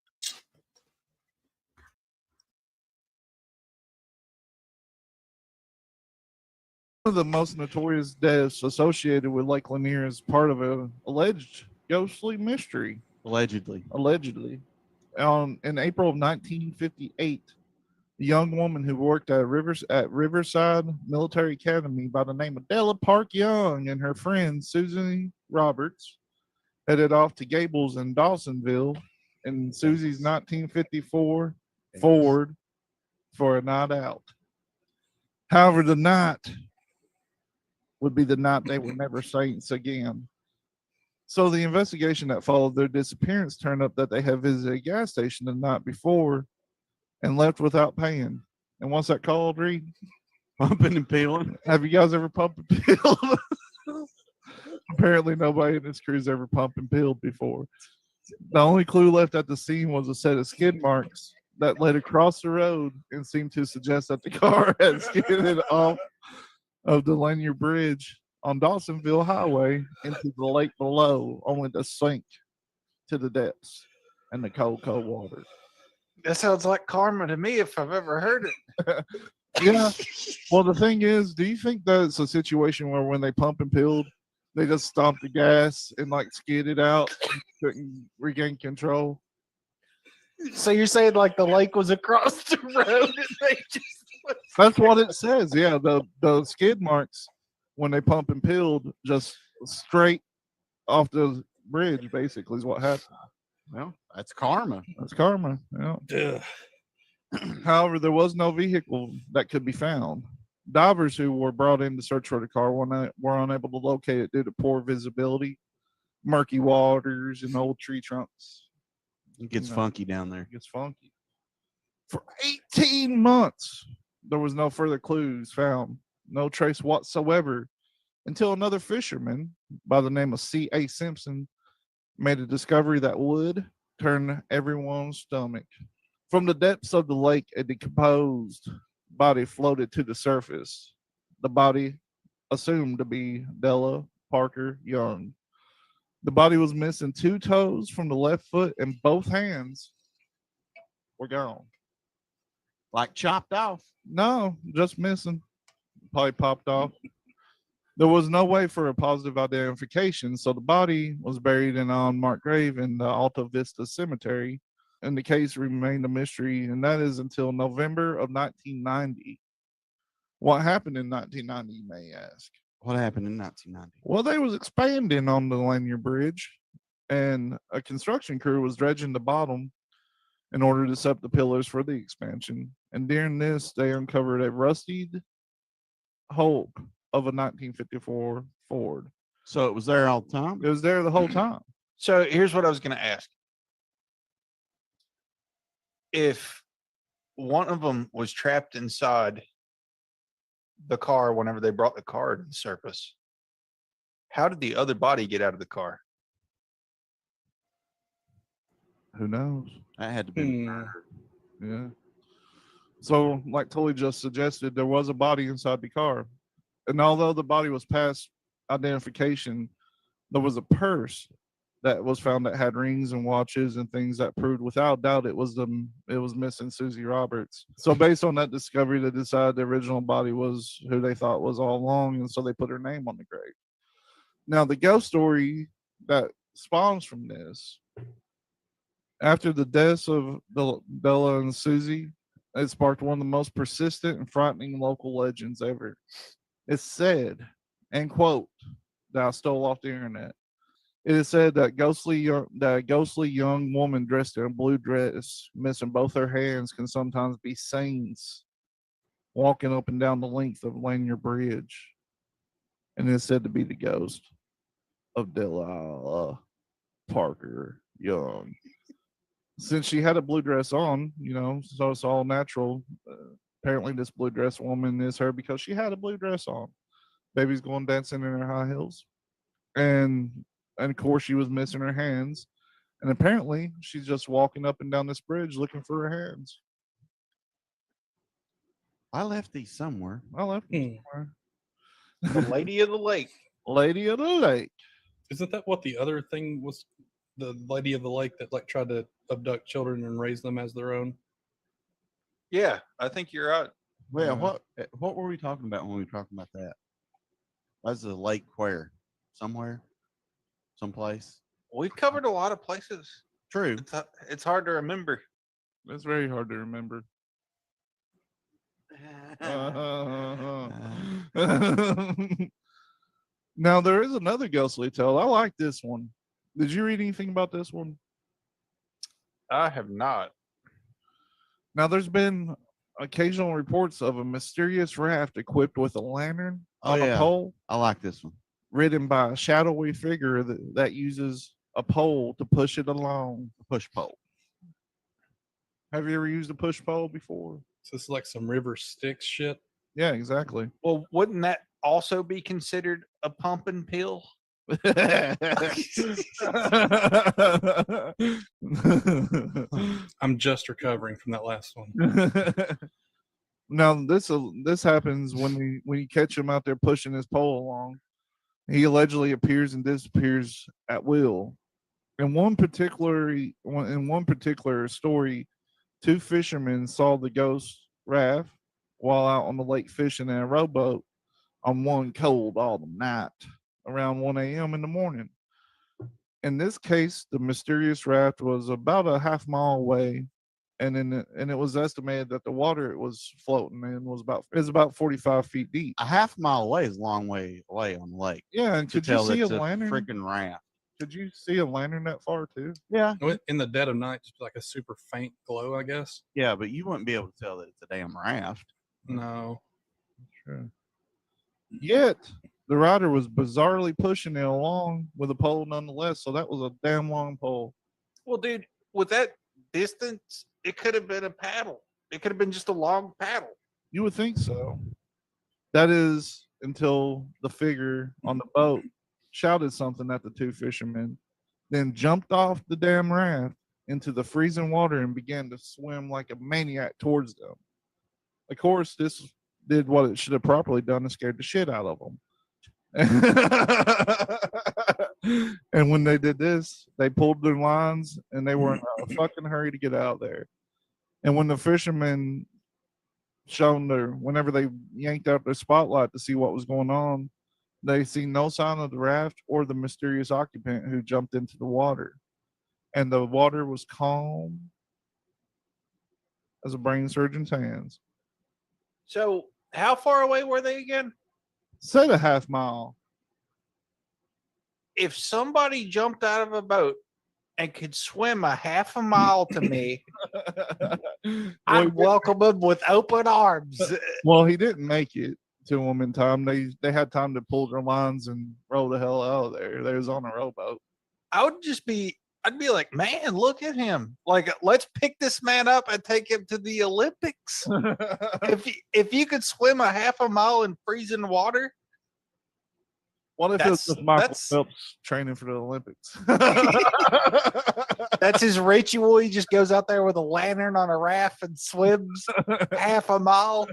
One of the most notorious deaths associated with Lake Lanier is part of an alleged ghostly mystery. Allegedly. In April of 1958, a young woman who worked at Riverside Military Academy by the name of Della Park Young and her friend Susie Roberts headed off to Gables in Dawsonville in Susie's 1954 Ford for a night out. However, the night would be the night they were never saints again. So the investigation that followed their disappearance turned up that they had visited a gas station the night before and left without paying. And what's that called, Reed? Pumping and peeling. Have you guys ever pumped and peeled? Apparently nobody in this crew's ever pumped and peeled before. The only clue left at the scene was a set of skid marks that led across the road and seemed to suggest that the car had skidded off of the Lanier Bridge on Dawsonville Highway into the lake below, only to sink to the depths in the cold water. That sounds like karma to me if I've ever heard it. Yeah. Well, the thing is, do you think that's a situation where when they pump and peeled, they just stomped the gas and like skidded out, couldn't regain control? So you're saying like the lake was across the road and they just That's what it says. Yeah, the skid marks when they pump and peeled just straight off the bridge basically is what happened. Well, that's karma. That's karma. Yeah. However, there was no vehicle that could be found. Divers who were brought in to search for the car were unable to locate it due to poor visibility, murky waters, and old tree trunks. It gets funky down there. It gets funky. For 18 months, there was no further clues found, no trace whatsoever, until another fisherman by the name of C.A. Simpson made a discovery that would turn everyone's stomach. From the depths of the lake, a decomposed body floated to the surface. The body assumed to be Della Parker Young. The body was missing 2 toes from the left foot, and both hands were gone. Like chopped off. No, just missing. Probably popped off. There was no way for a positive identification, so the body was buried in an unmarked grave in the Alta Vista Cemetery, and the case remained a mystery, and that is until November of 1990. What happened in 1990, you may ask? What happened in 1990? Well, they was expanding on the Lanier Bridge, and a construction crew was dredging the bottom in order to set up the pillars for the expansion. And during this, they uncovered a rusted hulk of a 1954 Ford. So it was there all the time? It was there the whole time. So here's what I was going to ask. If one of them was trapped inside the car whenever they brought the car to the surface, how did the other body get out of the car? Who knows? That had to be murder. Yeah. So, like Tully just suggested, there was a body inside the car. And although the body was past identification, there was a purse that was found that had rings and watches and things that proved without doubt it was missing Susie Roberts. So based on that discovery, they decided the original body was who they thought was all along, and so they put her name on the grave. Now the ghost story that spawns from this, after the deaths of Bella and Susie, it sparked one of the most persistent and frightening local legends ever. It's said, and quote, that I stole off the internet. It is said that a ghostly young woman dressed in a blue dress, missing both her hands, can sometimes be saints walking up and down the length of Lanier Bridge. And it is said to be the ghost of Delilah Parker Young. Since she had a blue dress on, so it's all natural. Apparently this blue dress woman is her because she had a blue dress on. Baby's going dancing in her high heels. And And of course, she was missing her hands. And apparently, she's just walking up and down this bridge looking for her hands. I left these somewhere. I left them somewhere. The Lady of the Lake. Lady of the Lake. Isn't that what the other thing was? The Lady of the Lake that like tried to abduct children and raise them as their own. Yeah, I think you're right. Well, what were we talking about when we were talking about that? That's the lake where? Somewhere? Someplace? We've covered a lot of places. True. It's hard to remember. It's very hard to remember. Now, there is another ghostly tale. I like this one. Did you read anything about this one? I have not. Now, there's been occasional reports of a mysterious raft equipped with a lantern on a pole. I like this one. Ridden by a shadowy figure that uses a pole to push it along. A push pole. Have you ever used a push pole before? So it's like some River Styx shit. Yeah, exactly. Well, wouldn't that also be considered a pumping pill? I'm just recovering from that last one. Now this happens when you catch him out there pushing his pole along. He allegedly appears and disappears at will. In one particular story, 2 fishermen saw the ghost raft while out on the lake fishing in a rowboat on one cold autumn night around 1 a.m. in the morning. In this case, the mysterious raft was about a half mile away, and it was estimated that the water it was floating in was about 45 feet deep. A half mile away is a long way away on the lake. Yeah, and could you see a lantern? Freaking raft. Could you see a lantern that far too? Yeah. In the dead of night, just like a super faint glow, I guess. Yeah, but you wouldn't be able to tell that it's a damn raft. No. Sure. Yet the rider was bizarrely pushing it along with a pole nonetheless. So that was a damn long pole. Well, dude, with that distance, it could have been a paddle. It could have been just a long paddle. You would think so. That is until the figure on the boat shouted something at the 2 fishermen, then jumped off the damn raft into the freezing water and began to swim like a maniac towards them. Of course, this did what it should have properly done and scared the shit out of them. And when they did this, they pulled their lines and they were in a fucking hurry to get out there. And when the fishermen whenever they yanked out their spotlight to see what was going on, they see no sign of the raft or the mysterious occupant who jumped into the water. And the water was calm as a brain surgeon's hands. So, how far away were they again? Said a half mile. If somebody jumped out of a boat and could swim a half a mile to me, I'd welcome him with open arms. Well, he didn't make it to them in time. They had time to pull their lines and roll the hell out of there. They was on a rowboat. I'd be like, man, look at him. Like, let's pick this man up and take him to the Olympics. If you could swim a half a mile in freezing water. What if it's just Michael Phelps training for the Olympics? That's his ritual. He just goes out there with a lantern on a raft and swims half a mile.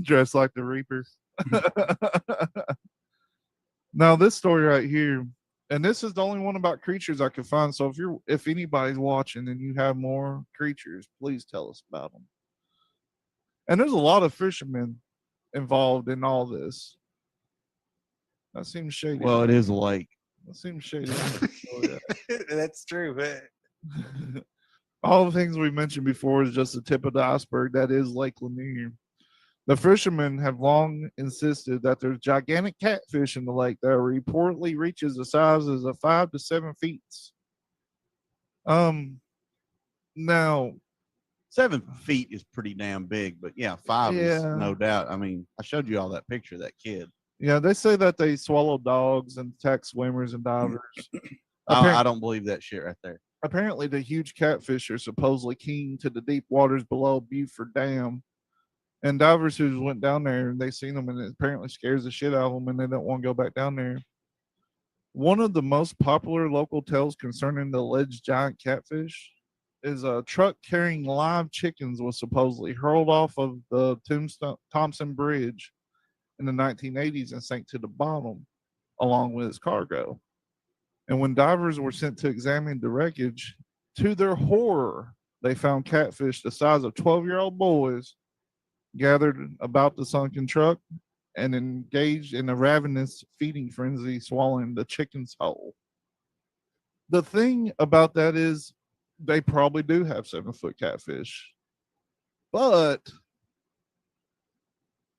Dressed like the Reaper. Now, this story right here, and this is the only one about creatures I could find. So if anybody's watching and you have more creatures, please tell us about them. And there's a lot of fishermen involved in all this. That seems shady. Well, it is a lake. That seems shady. That's true, man. All the things we mentioned before is just the tip of the iceberg. That is Lake Lanier. The fishermen have long insisted that there's gigantic catfish in the lake that reportedly reaches the sizes of 5 to 7 feet. Now 7 feet is pretty damn big, but yeah, 5 is no doubt. I mean, I showed you all that picture of that kid. Yeah, they say that they swallow dogs and attack swimmers and divers. I don't believe that shit right there. Apparently, the huge catfish are supposedly keen to the deep waters below Beaufort Dam. And divers who went down there and they seen them, and it apparently scares the shit out of them, and they don't want to go back down there. One of the most popular local tales concerning the alleged giant catfish is a truck carrying live chickens was supposedly hurled off of the Tombstone Thompson Bridge in the 1980s and sank to the bottom along with its cargo. And when divers were sent to examine the wreckage, to their horror, they found catfish the size of 12-year-old boys gathered about the sunken truck and engaged in a ravenous feeding frenzy, swallowing the chickens whole. The thing about that is they probably do have 7-foot catfish, but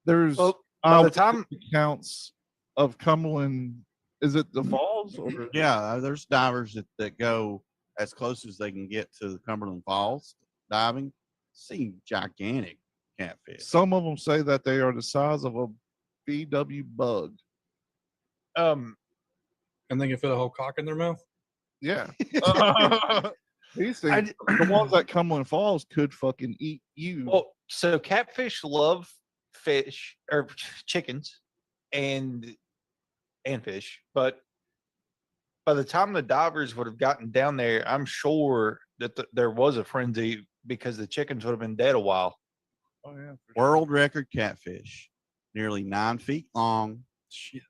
there's Well, by the time accounts of Cumberland. Is it the falls or Yeah, there's divers that go as close as they can get to the Cumberland Falls diving, see gigantic catfish. some of them say that they are the size of a VW bug? And they can fit a whole cock in their mouth. Yeah. These things, the ones at Cumberland Falls could fucking eat you. Well, so catfish love fish or chickens and fish, but by the time the divers would have gotten down there, I'm sure that there was a frenzy because the chickens would have been dead a while. Oh yeah. World record catfish, nearly 9 feet long, Shit.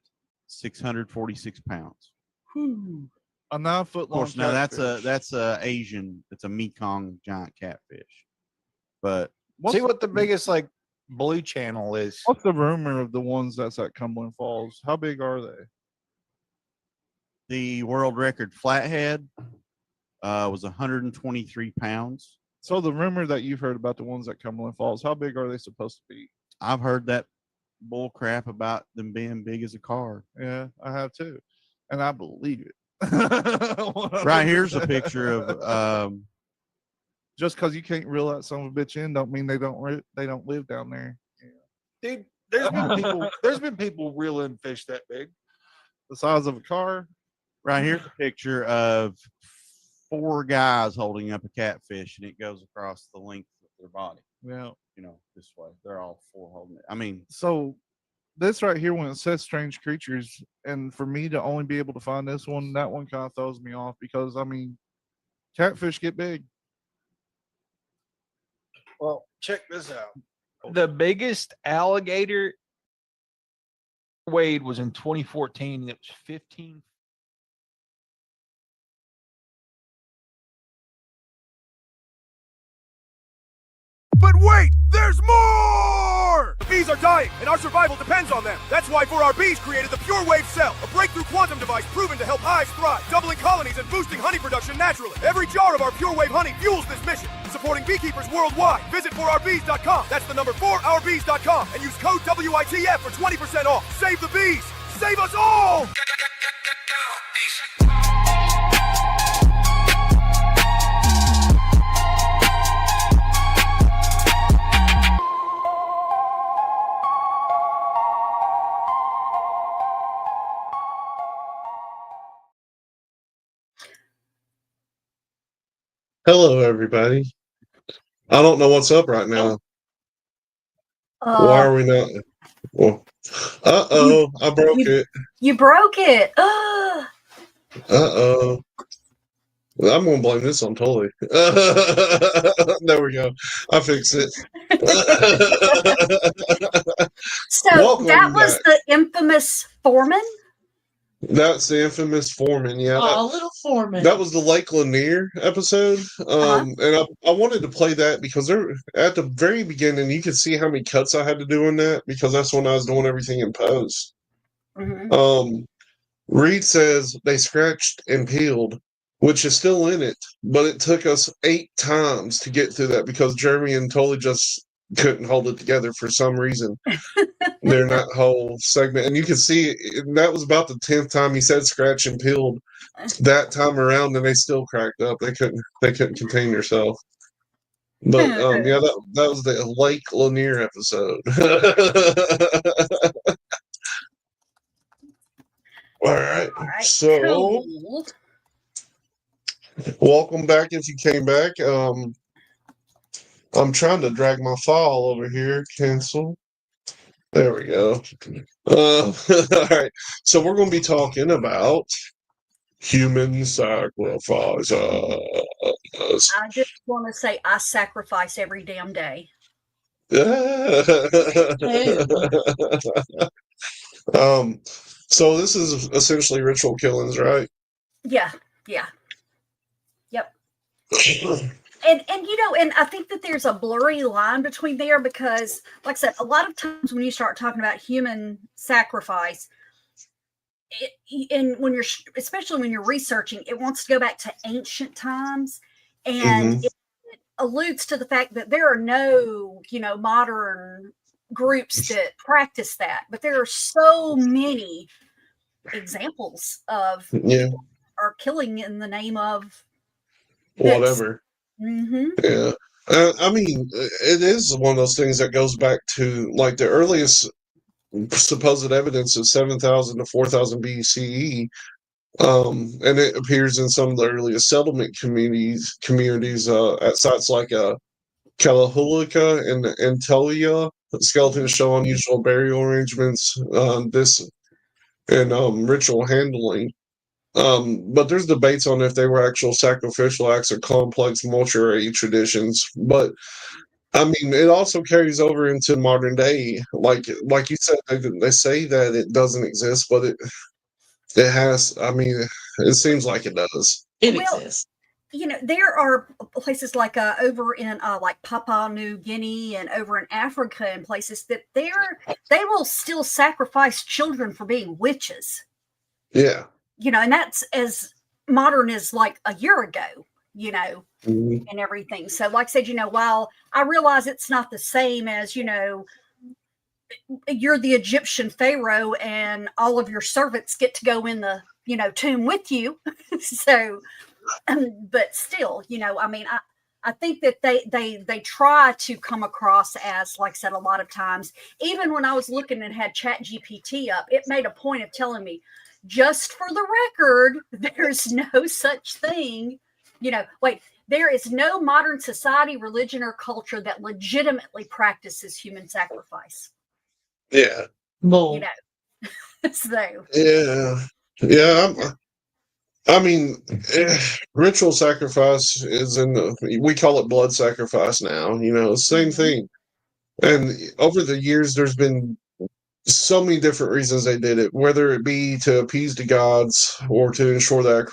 646 pounds. Whew. A 9-foot Of long. course, now catfish. that's a Asian. It's a Mekong giant catfish. But See what the biggest like blue channel is. What's the rumor of the ones that's at Cumberland Falls? How big are they? the world record flathead was 123 pounds. So the rumor that you've heard about the ones at Cumberland Falls, how big are they supposed to be? I've heard that bull crap about them being big as a car. Yeah, I have too, and I believe it. Right here's a picture of. Just because you can't reel that son of a bitch in, don't mean they don't live down there. Dude, there's been people reeling fish that big. The size of a car. Right here's a picture of 4 guys holding up a catfish, and it goes across the length of their body. Yeah. You know, this way. They're all 4 holding it. I mean, so this right here, when it says strange creatures, and for me to only be able to find this one, that one kind of throws me off because, I mean, catfish get big. Well, check this out. The biggest alligator weighed was in 2014. And it was 15. But wait, there's more! The bees are dying, and our survival depends on them. That's why 4RB's created the Pure Wave Cell, a breakthrough quantum device proven to help hives thrive, doubling colonies and boosting honey production naturally. Every jar of our Pure Wave honey fuels this mission, supporting beekeepers worldwide. Visit 4RBs.com. That's the number 4RBs.com, and use code WITF for 20% off. Save the bees! Save us all! Hello, everybody. I don't know what's up right now. Why are we not? Well, I broke it. You broke it. Ugh. I'm going to blame this on Tully. There we go. I fixed it. So Welcome that was back. the infamous Foreman. That's the infamous Foreman. Yeah, Oh, little Foreman. that was the Lake Lanier episode. And I wanted to play that because at the very beginning, you could see how many cuts I had to do in that because that's when I was doing everything in post. Mhm. Reed says they scratched and peeled, which is still in it, but it took us 8 times to get through that because Jeremy and Tully just couldn't hold it together for some reason. During that whole segment, and you can see that was about the 10th time he said scratch and peeled that time around, and they still cracked up. They couldn't contain themselves. But yeah, that was the Lake Lanier episode. All right. So Cool. welcome back if you came back. I'm trying to drag my file over here. Cancel. There we go. All right. So we're going to be talking about human sacrifice. I just want to say I sacrifice every damn day. So this is essentially ritual killings, right? Yeah, yeah. Yep. And and I think that there's a blurry line between there because, like I said, a lot of times when you start talking about human sacrifice, and when you're especially when you're researching, it wants to go back to ancient times, and it alludes to the fact that there are no modern groups that practice that, but there are so many examples of people are killing in the name of whatever. Mm-hmm. Yeah. I mean, it is one of those things that goes back to like the earliest supposed evidence of 7,000 to 4,000 BCE. And it appears in some of the earliest settlement communities at sites like Calahullica and Antelia. Skeletons show unusual burial arrangements, ritual handling. But there's debates on if they were actual sacrificial acts or complex mortuary traditions. But I mean, it also carries over into modern day. Like you said, they say that it doesn't exist, but it has. I mean, it seems like it does. It exists. There are places like over in like Papua New Guinea and over in Africa and places that they will still sacrifice children for being witches. Yeah. And that's as modern as like a year ago, and everything. So like I said, while I realize it's not the same as, you're the Egyptian pharaoh and all of your servants get to go in the, tomb with you. So, but still, I mean, I think that they try to come across as, like I said, a lot of times, even when I was looking and had ChatGPT up, it made a point of telling me, just for the record, there's no such thing. There is no modern society, religion, or culture that legitimately practices human sacrifice. Yeah. Bull. So. Yeah. Yeah. I mean, ritual sacrifice is we call it blood sacrifice now, same thing. And over the years, there's been so many different reasons they did it, whether it be to appease the gods or to ensure that a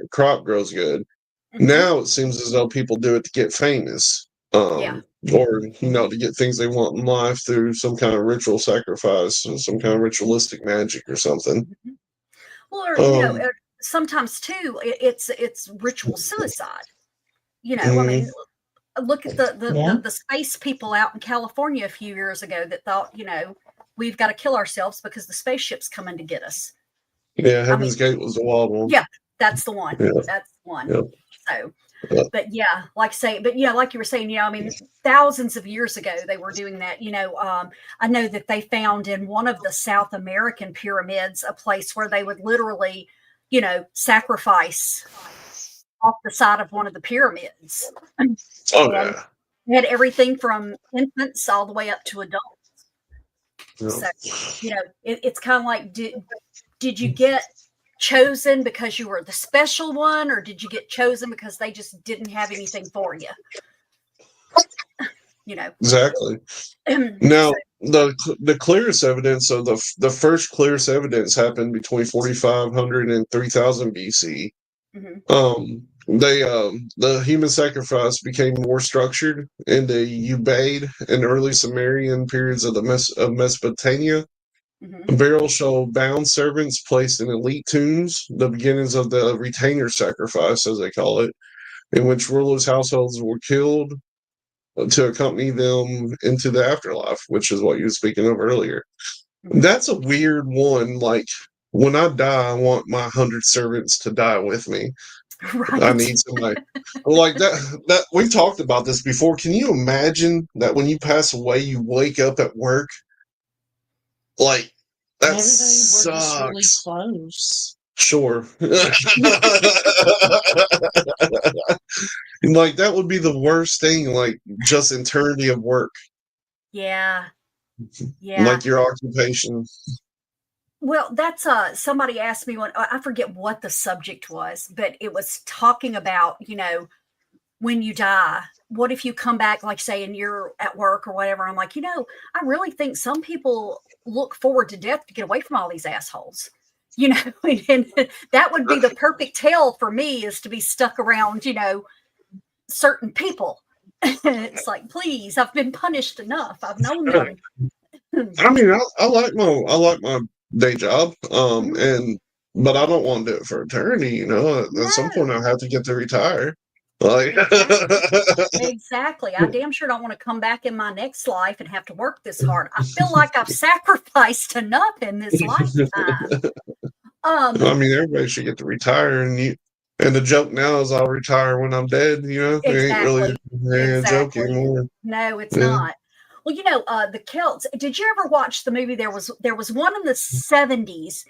crop grows good. Now it seems as though people do it to get famous, or to get things they want in life through some kind of ritual sacrifice, or some kind of ritualistic magic or something. Well, or sometimes too, it's ritual suicide. I mean, look at the space people out in California a few years ago that thought, we've got to kill ourselves because the spaceship's coming to get us. Yeah, Heaven's Gate was the wild one. Yeah, that's the one. Yeah. That's the one. Yep. So, but yeah, like you were saying, I mean, thousands of years ago they were doing that. I know that they found in one of the South American pyramids a place where they would literally, sacrifice off the side of one of the pyramids. Oh yeah. They had everything from infants all the way up to adults. Yeah. So, it's kind of like, did you get chosen because you were the special one, or did you get chosen because they just didn't have anything for you? Exactly. Now, the clearest evidence of the first clearest evidence happened between 4,500 and 3,000 BC. The human sacrifice became more structured in the Ubaid and early Sumerian periods of Mesopotamia. Burials show bound servants placed in elite tombs, the beginnings of the retainer sacrifice, as they call it, in which rulers' households were killed to accompany them into the afterlife, which is what you were speaking of earlier. That's a weird one. Like, when I die, I want my 100 servants to die with me. Right. I need somebody like that. We talked about this before. Can you imagine that when you pass away, you wake up at work? Like, that sucks. Really close. Sure. Like, that would be the worst thing, like, just eternity of work. Yeah. Yeah. Like your occupation. Well, that's somebody asked me I forget what the subject was, but it was talking about, when you die, what if you come back, like say, and you're at work or whatever. I'm like, I really think some people look forward to death to get away from all these assholes. And that would be the perfect hell for me, is to be stuck around, certain people. It's like, please, I've been punished enough. I've known them. I mean, I like my day job, but I don't want to do it for eternity. At some point, I have to get to retire. Like, Exactly. I damn sure don't want to come back in my next life and have to work this hard. I feel like I've sacrificed enough in this lifetime. I mean, everybody should get to retire, and the joke now is I'll retire when I'm dead. It ain't really a joke anymore. No, it's not. Well, the Celts. Did you ever watch the movie? There was one in the 70s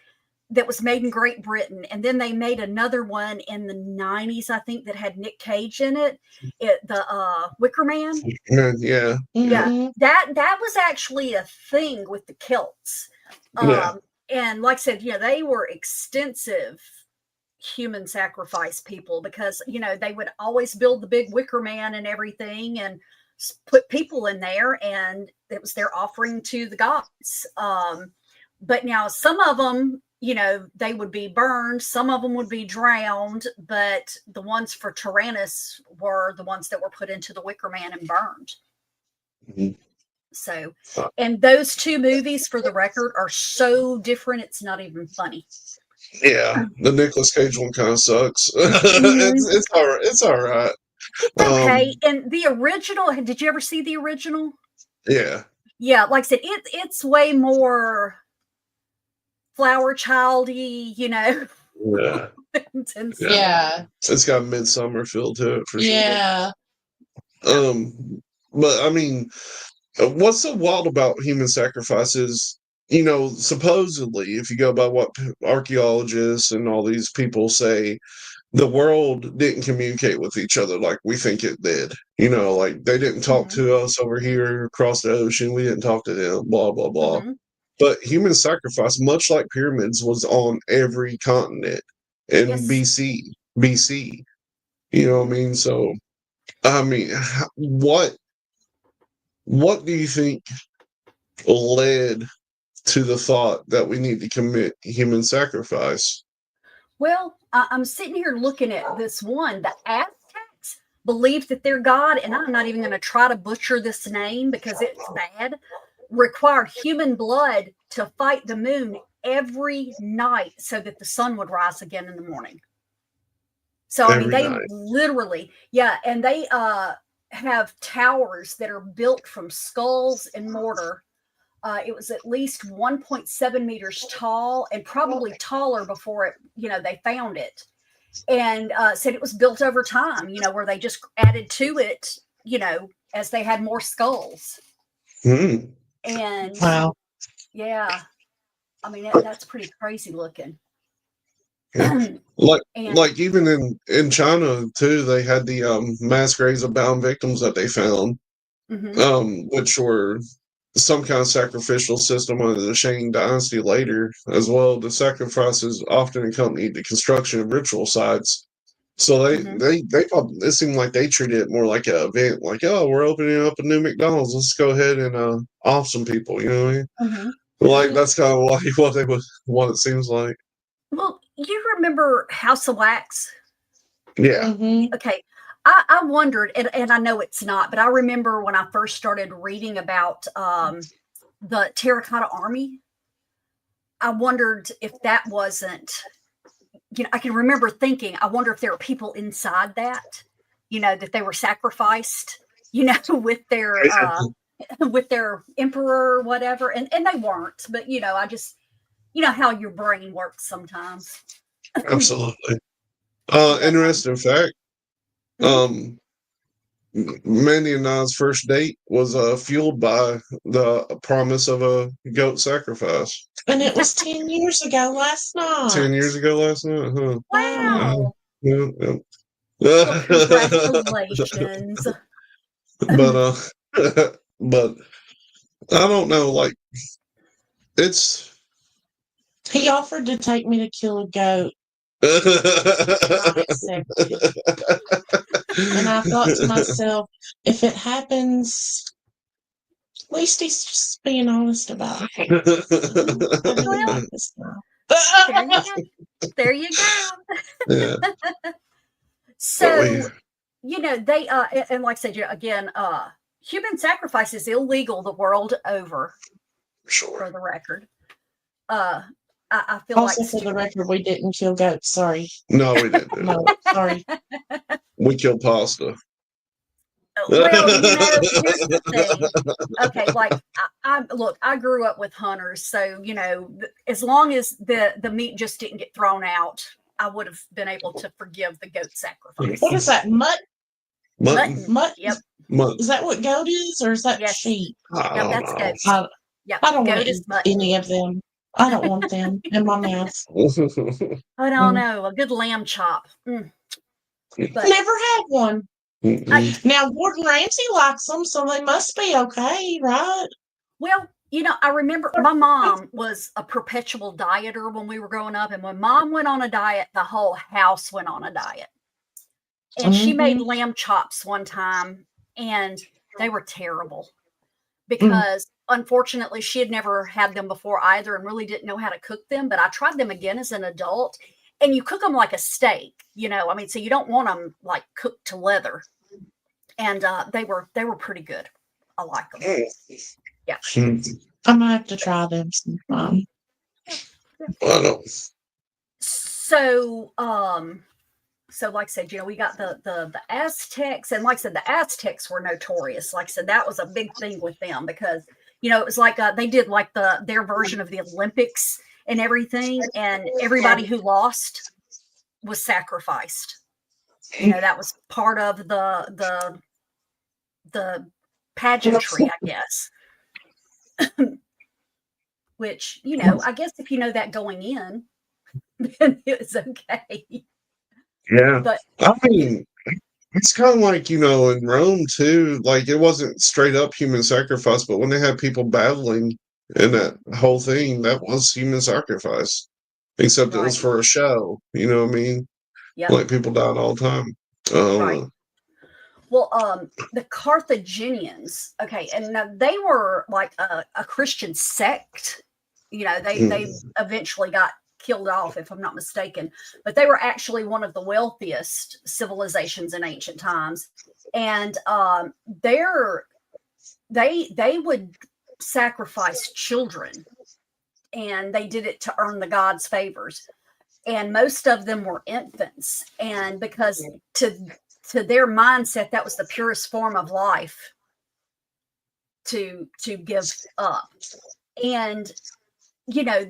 that was made in Great Britain, and then they made another one in the 90s, I think, that had Nick Cage in it. The Wicker Man. Yeah. Yeah. That was actually a thing with the Celts. And like I said, they were extensive human sacrifice people, because they would always build the big wicker man and everything and put people in there, and it was their offering to the gods. But now some of them, they would be burned, some of them would be drowned, but the ones for Tyrannus were the ones that were put into the wicker man and burned. So, and those two movies, for the record, are so different, it's not even funny. Yeah, the Nicolas Cage one kind of sucks. It's all right. It's all right. Okay, and the original, did you ever see the original? Yeah. Yeah, like I said, it's way more flower childy, Yeah. Yeah. It's got Midsummer feel to it for sure. Yeah. But I mean, what's so wild about human sacrifice is, supposedly, if you go by what archaeologists and all these people say, the world didn't communicate with each other like we think it did. Like they didn't talk to us over here across the ocean. We didn't talk to them, blah, blah, blah. But human sacrifice, much like pyramids, was on every continent in BC. You know what I mean? So, I mean, what do you think led to the thought that we need to commit human sacrifice? Well, I'm sitting here looking at this one. The Aztecs believed that their god, and I'm not even going to try to butcher this name because it's bad, required human blood to fight the moon every night so that the sun would rise again in the morning. So, I mean, they literally, and they have towers that are built from skulls and mortar. It was at least 1.7 meters tall, and probably taller before they found it. And said it was built over time, where they just added to it, as they had more skulls. And wow. Yeah, I mean, that's pretty crazy looking. Yeah. Like even in China too, they had the mass graves of bound victims that they found, which were some kind of sacrificial system under the Shang dynasty later as well. The sacrifices often accompanied the construction of ritual sites. So they probably, it seemed like they treated it more like an event, like, oh, we're opening up a new McDonald's, let's go ahead and off some people, you know what I mean? Like that's kind of like what it seems like. Well, you remember House of Wax? Yeah. Okay. I wondered, and I know it's not, but I remember when I first started reading about the Terracotta Army, I wondered if that wasn't, I can remember thinking, I wonder if there were people inside that, that they were sacrificed, with their emperor or whatever. And they weren't, but, I just, how your brain works sometimes. Absolutely. Interesting fact. Mandy and I's first date was fueled by the promise of a goat sacrifice. And it was 10 years ago last night. 10 years ago last night, huh? Wow. Yeah. Well, congratulations. But I don't know. Like, it's. He offered to take me to kill a goat. I accepted. And I thought to myself, if it happens, at least he's just being honest about it. I really like this now. There you go. There you go. Yeah. So, you know, they and like I said, again, human sacrifice is illegal the world over. Sure. For the record. I feel also, like for the record, we didn't kill goats. Sorry. No, we didn't. No, sorry. We killed pasta. Well, you know, here's the thing. Okay, like I look, I grew up with hunters, so you know, as long as the meat just didn't get thrown out, I would have been able to forgive the goat sacrifice. What is that? Mutton. Mutton? Yep. Mutton. Is that what goat is, or is that Yes. sheep? Yep, that's goat. Yep. I don't want goat to is eat mutton. any of them. I don't want them in my mouth. I don't know. A good lamb chop. But never had one. Now Gordon Ramsay likes them, so they must be okay, right? Well, you know, I remember my mom was a perpetual dieter when we were growing up, and when mom went on a diet, the whole house went on a diet. And she made lamb chops one time, and they were terrible because unfortunately she had never had them before either and really didn't know how to cook them. But I tried them again as an adult, and you cook them like a steak, you know, I mean, so you don't want them like cooked to leather. And they were pretty good. I like them. Yeah. I might have to try them sometime. I don't. So like I said, you know, we got the Aztecs, and like I said, the Aztecs were notorious. Like I said, that was a big thing with them because, you know, it was like they did like their version of the Olympics and everything, and everybody who lost was sacrificed. You know, that was part of the pageantry, I guess. Which, you know, I guess if you know that going in, then it's okay. Yeah. But I mean, it's kind of like, you know, in Rome too, like it wasn't straight up human sacrifice, but when they had people battling in that whole thing, that was human sacrifice. Except it was for a show, you know what I mean? Yeah. Like people died all the time. Right. Well, the Carthaginians, okay, and now they were like a Christian sect. You know, they eventually got killed off, if I'm not mistaken, but they were actually one of the wealthiest civilizations in ancient times, and they would sacrifice children, and they did it to earn the gods' favors, and most of them were infants, and because to their mindset, that was the purest form of life to give up. And, you know,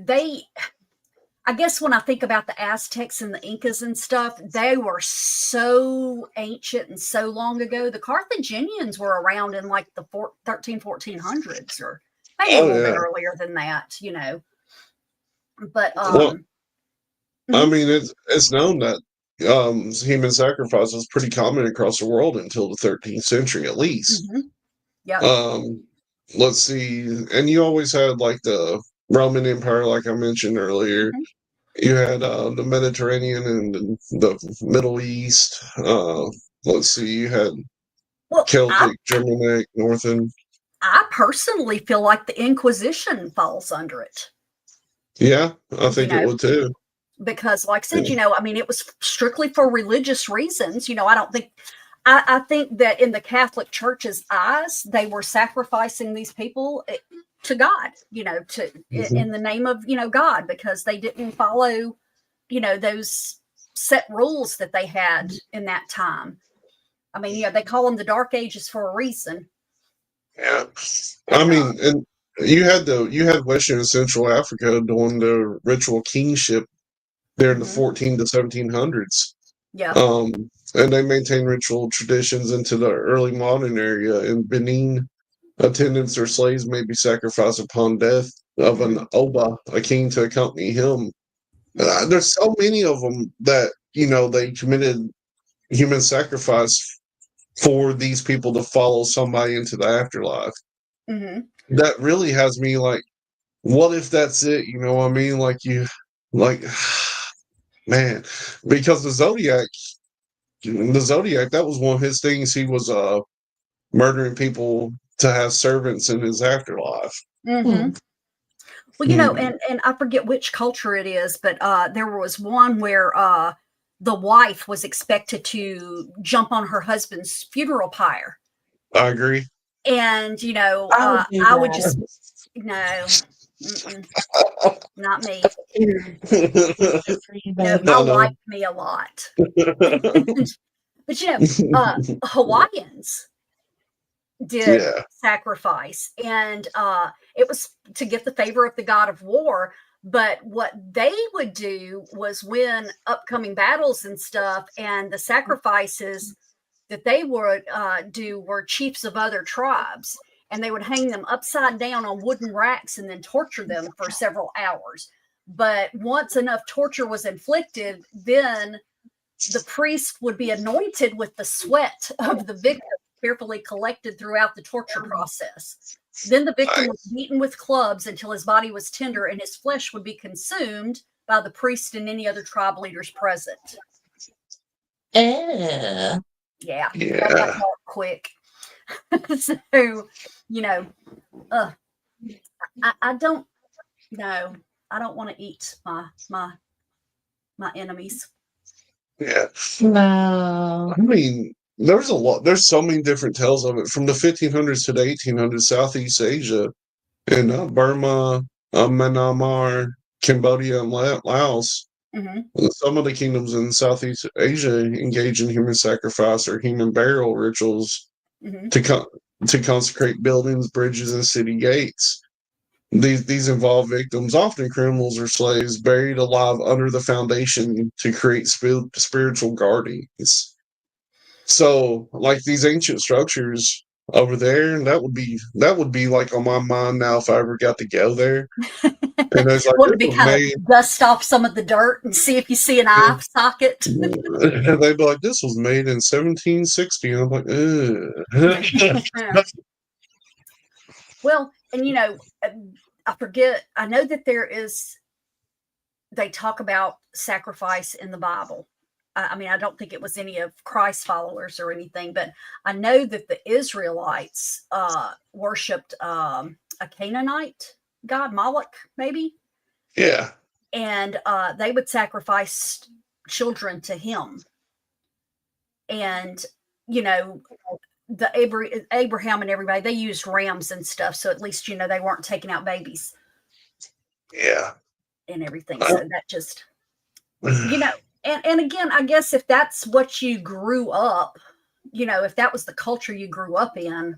I guess when I think about the Aztecs and the Incas and stuff, they were so ancient and so long ago. The Carthaginians were around in like the 1400s or maybe a little bit earlier than that, you know. But, I mean, it's known that human sacrifice was pretty common across the world until the 13th century, at least. Yeah. Let's see, and you always had like the Roman Empire, like I mentioned earlier. You had the Mediterranean and the Middle East. Let's see, you had Celtic, Germanic, Northern. I personally feel like the Inquisition falls under it. Yeah, I think it would too. Because, like I said, you know, I mean, it was strictly for religious reasons. You know, I think that in the Catholic Church's eyes, they were sacrificing these people to God, you know, in the name of, you know, God, because they didn't follow, you know, those set rules that they had in that time. I mean, yeah, they call them the Dark Ages for a reason. Yeah, I mean, and you had Western and Central Africa doing the ritual kingship there in the 14 to 1700s. Yeah. And they maintain ritual traditions into the early modern area. In Benin, attendants or slaves may be sacrificed upon death of an Oba, a king, to accompany him. There's so many of them that, you know, they committed human sacrifice for these people to follow somebody into the afterlife. that really has me like, what if that's it? You know what I mean? Like like, man, because the Zodiac, that was one of his things. He was murdering people to have servants in his afterlife. Well, and I forget which culture it is, but there was one where the wife was expected to jump on her husband's funeral pyre. I agree. And, I would just, no, not me. I like me a lot. But, Hawaiians did sacrifice, and it was to get the favor of the god of war. But what they would do was win upcoming battles and stuff, and the sacrifices that they would do were chiefs of other tribes, and they would hang them upside down on wooden racks and then torture them for several hours. But once enough torture was inflicted, then the priest would be anointed with the sweat of the victim, carefully collected throughout the torture process. Then the victim was beaten with clubs until his body was tender, and his flesh would be consumed by the priest and any other tribe leaders present. Yeah, that got dark quick. So, I don't know. I don't want to eat my enemies. Yeah. No. I mean, there's a lot. There's so many different tales of it from the 1500s to the 1800s, Southeast Asia, and Burma, Myanmar, Cambodia, and Laos. Some of the kingdoms in Southeast Asia engage in human sacrifice or human burial rituals to consecrate buildings, bridges, and city gates. These involve victims, often criminals or slaves, buried alive under the foundation to create spiritual guardians. So, like these ancient structures over there, that would be like on my mind now if I ever got to go there. And it's like, would it be kind of dust off some of the dirt and see if you see an eye socket? And they'd be like, "This was made in 1760." And I'm like, ugh. Well, and I forget. I know that they talk about sacrifice in the Bible. I mean, I don't think it was any of Christ's followers or anything, but I know that the Israelites worshipped a Canaanite god, Moloch, maybe. Yeah. And they would sacrifice children to him. And, the Abraham and everybody, they used rams and stuff. So at least, they weren't taking out babies. Yeah. And everything. So that just, and again, I guess if that's what you grew up, if that was the culture you grew up in,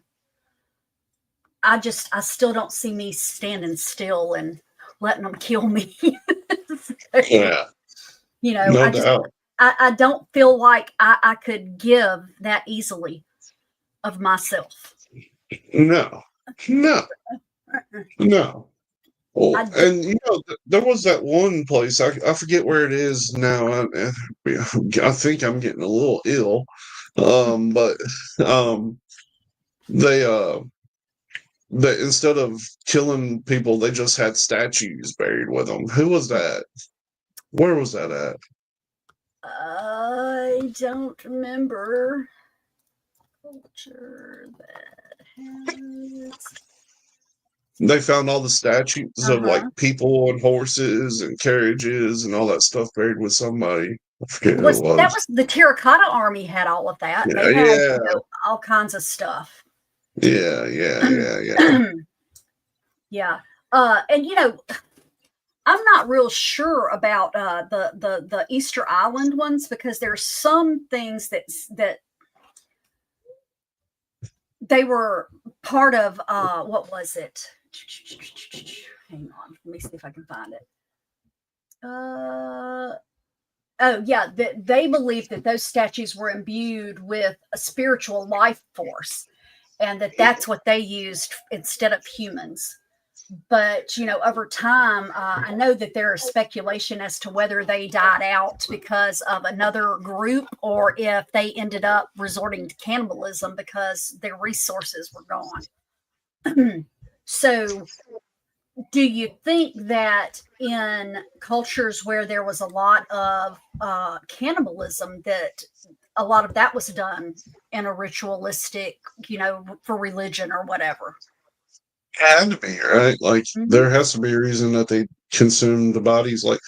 I still don't see me standing still and letting them kill me. Yeah. No doubt. I don't feel like I could give that easily of myself. No. Well, and there was that one place, I forget where it is now. I think I'm getting a little ill. But they instead of killing people, they just had statues buried with them. Who was that? Where was that at? I don't remember. Culture that has. They found all the statues of like people and horses and carriages and all that stuff buried with somebody. I forget who it was. That was the Terracotta Army had all of that. Yeah, they had all kinds of stuff. Yeah. Yeah. And I'm not real sure about the Easter Island ones, because there's some things that they were part of. What was it? Hang on, let me see if I can find it. They believed that those statues were imbued with a spiritual life force, and that's what they used instead of humans. But over time, I know that there is speculation as to whether they died out because of another group, or if they ended up resorting to cannibalism because their resources were gone. So, do you think that in cultures where there was a lot of cannibalism, that a lot of that was done in a ritualistic, for religion or whatever? Had to be, right? Like, Mhm. there has to be a reason that they consume the bodies. Like,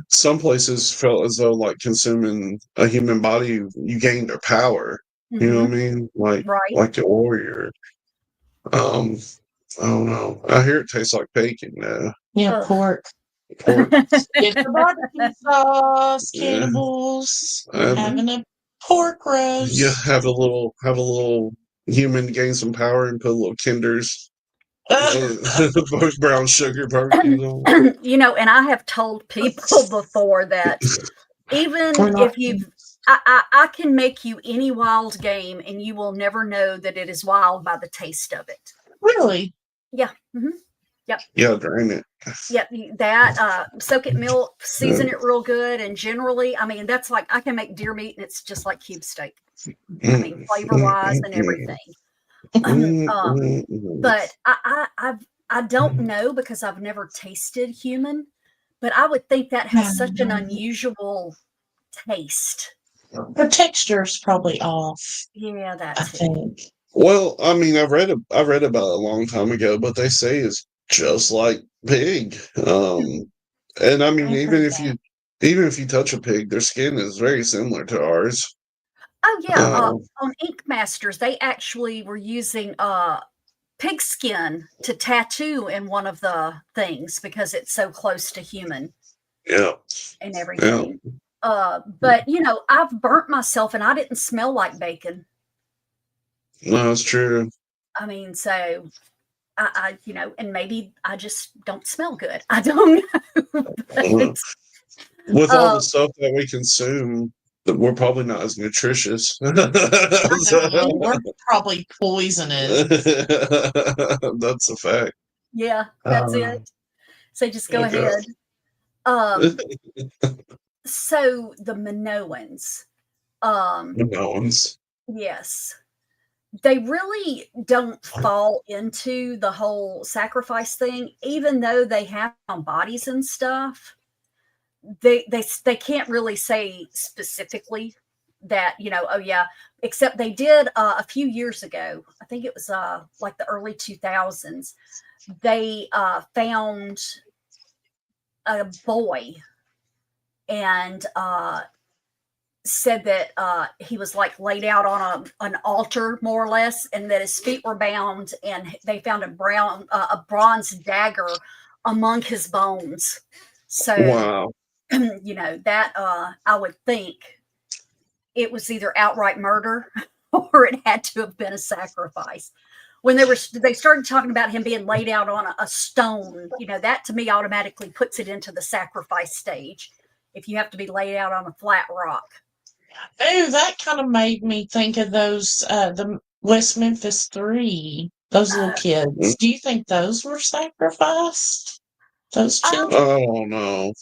some places felt as though, like, consuming a human body, you gained their power. You know what I mean? Right. Like a warrior. Um, I don't know. I hear it tastes like bacon now. Yeah, Ugh. pork. Pork. Get the barbecue sauce, Yeah. cannibals. Um, Having a pork yeah, roast. have a little human gain some power and put a little Kinder's brown sugar barbecue on. And I have told people before that even We're not. if I can make you any wild game and you will never know that it is wild by the taste of it. Really? Yeah. Mm-hmm. Yep. Yeah, drain it. Yep. That soak it in milk, season it real good, and generally, I mean, that's like I can make deer meat and it's just like cube steak. I mean, flavor wise and everything. But I don't know because I've never tasted human, but I would think that has such an unusual taste. The texture's probably off, Yeah, I that's it. think. Well, I mean, I read about it a long time ago, but they say it's just like pig. And I mean, I've even heard if you touch a pig, their skin is very similar to ours. Oh yeah, Uh, on Ink Masters, they actually were using pig skin to tattoo in one of the things because it's so close to human yeah, and yeah, everything. But I've burnt myself and I didn't smell like bacon. no, that's true. I mean, so I and maybe I just don't smell good. I don't know. Uh, But, With all the stuff that we consume, we're probably not as nutritious. We're probably poisonous. That's a fact. yeah, that's it. So just go Okay. ahead. So the Minoans, No one's. yes, they really don't fall into the whole sacrifice thing, even though they have bodies and stuff. They can't really say specifically that oh yeah, except they did a few years ago. I think it was like the early 2000s. They found a boy and said that he was like laid out on an altar more or less, and that his feet were bound, and they found a bronze dagger among his bones. So Wow. that I would think it was either outright murder or it had to have been a sacrifice. When they started talking about him being laid out on a stone, that to me automatically puts it into the sacrifice stage. If you have to be laid out on a flat rock. Oh, that kind of made me think of those, the West Memphis Three, those little kids. Do you think those were sacrificed? Those children? Oh no,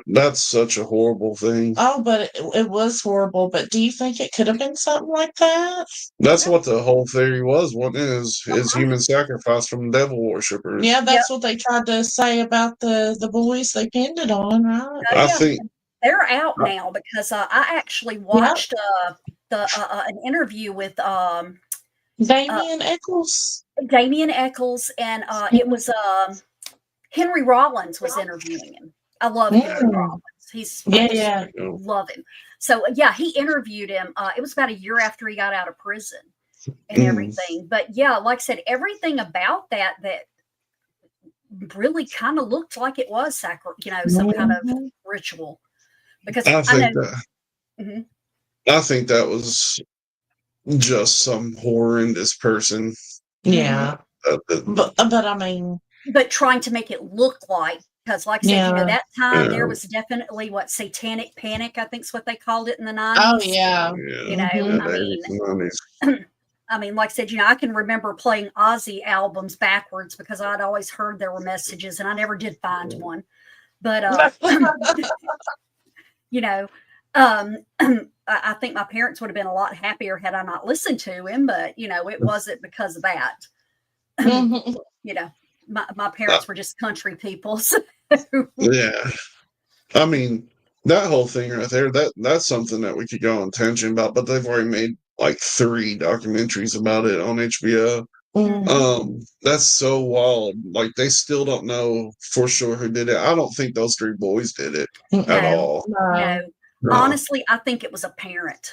that's such a horrible thing. Oh, but it was horrible. But do you think it could have been something like that? That's what the whole theory was. What is human sacrifice from devil worshippers? Yeah, that's what they tried to say about the boys they pinned it on, right? Oh, I yeah. think They're out now because I actually watched an interview with Damien Eccles. Damien Eccles, and it was Henry Rollins was interviewing him. I love Henry Rollins. I love him. So yeah, he interviewed him. It was about a year after he got out of prison and everything. But yeah, like I said, everything about that really kind of looked like it was some kind of ritual. Because I think I that was just some horrendous person. Yeah. But I mean, but trying to make it look like, because like I said, that time there was definitely satanic panic, I think is what they called it in the 90s. Oh yeah. I mean, like I said, I can remember playing Ozzy albums backwards because I'd always heard there were messages and I never did find one. But I think my parents would have been a lot happier had I not listened to him, but it wasn't because of that. You know, my parents were just country people. So. Yeah. I mean, that whole thing right there, that's something that we could go on tangent about, but they've already made like 3 documentaries about it on HBO. That's so wild. Like they still don't know for sure who did it. I don't think those 3 boys did it at all. No. No. Honestly, I think it was a parent.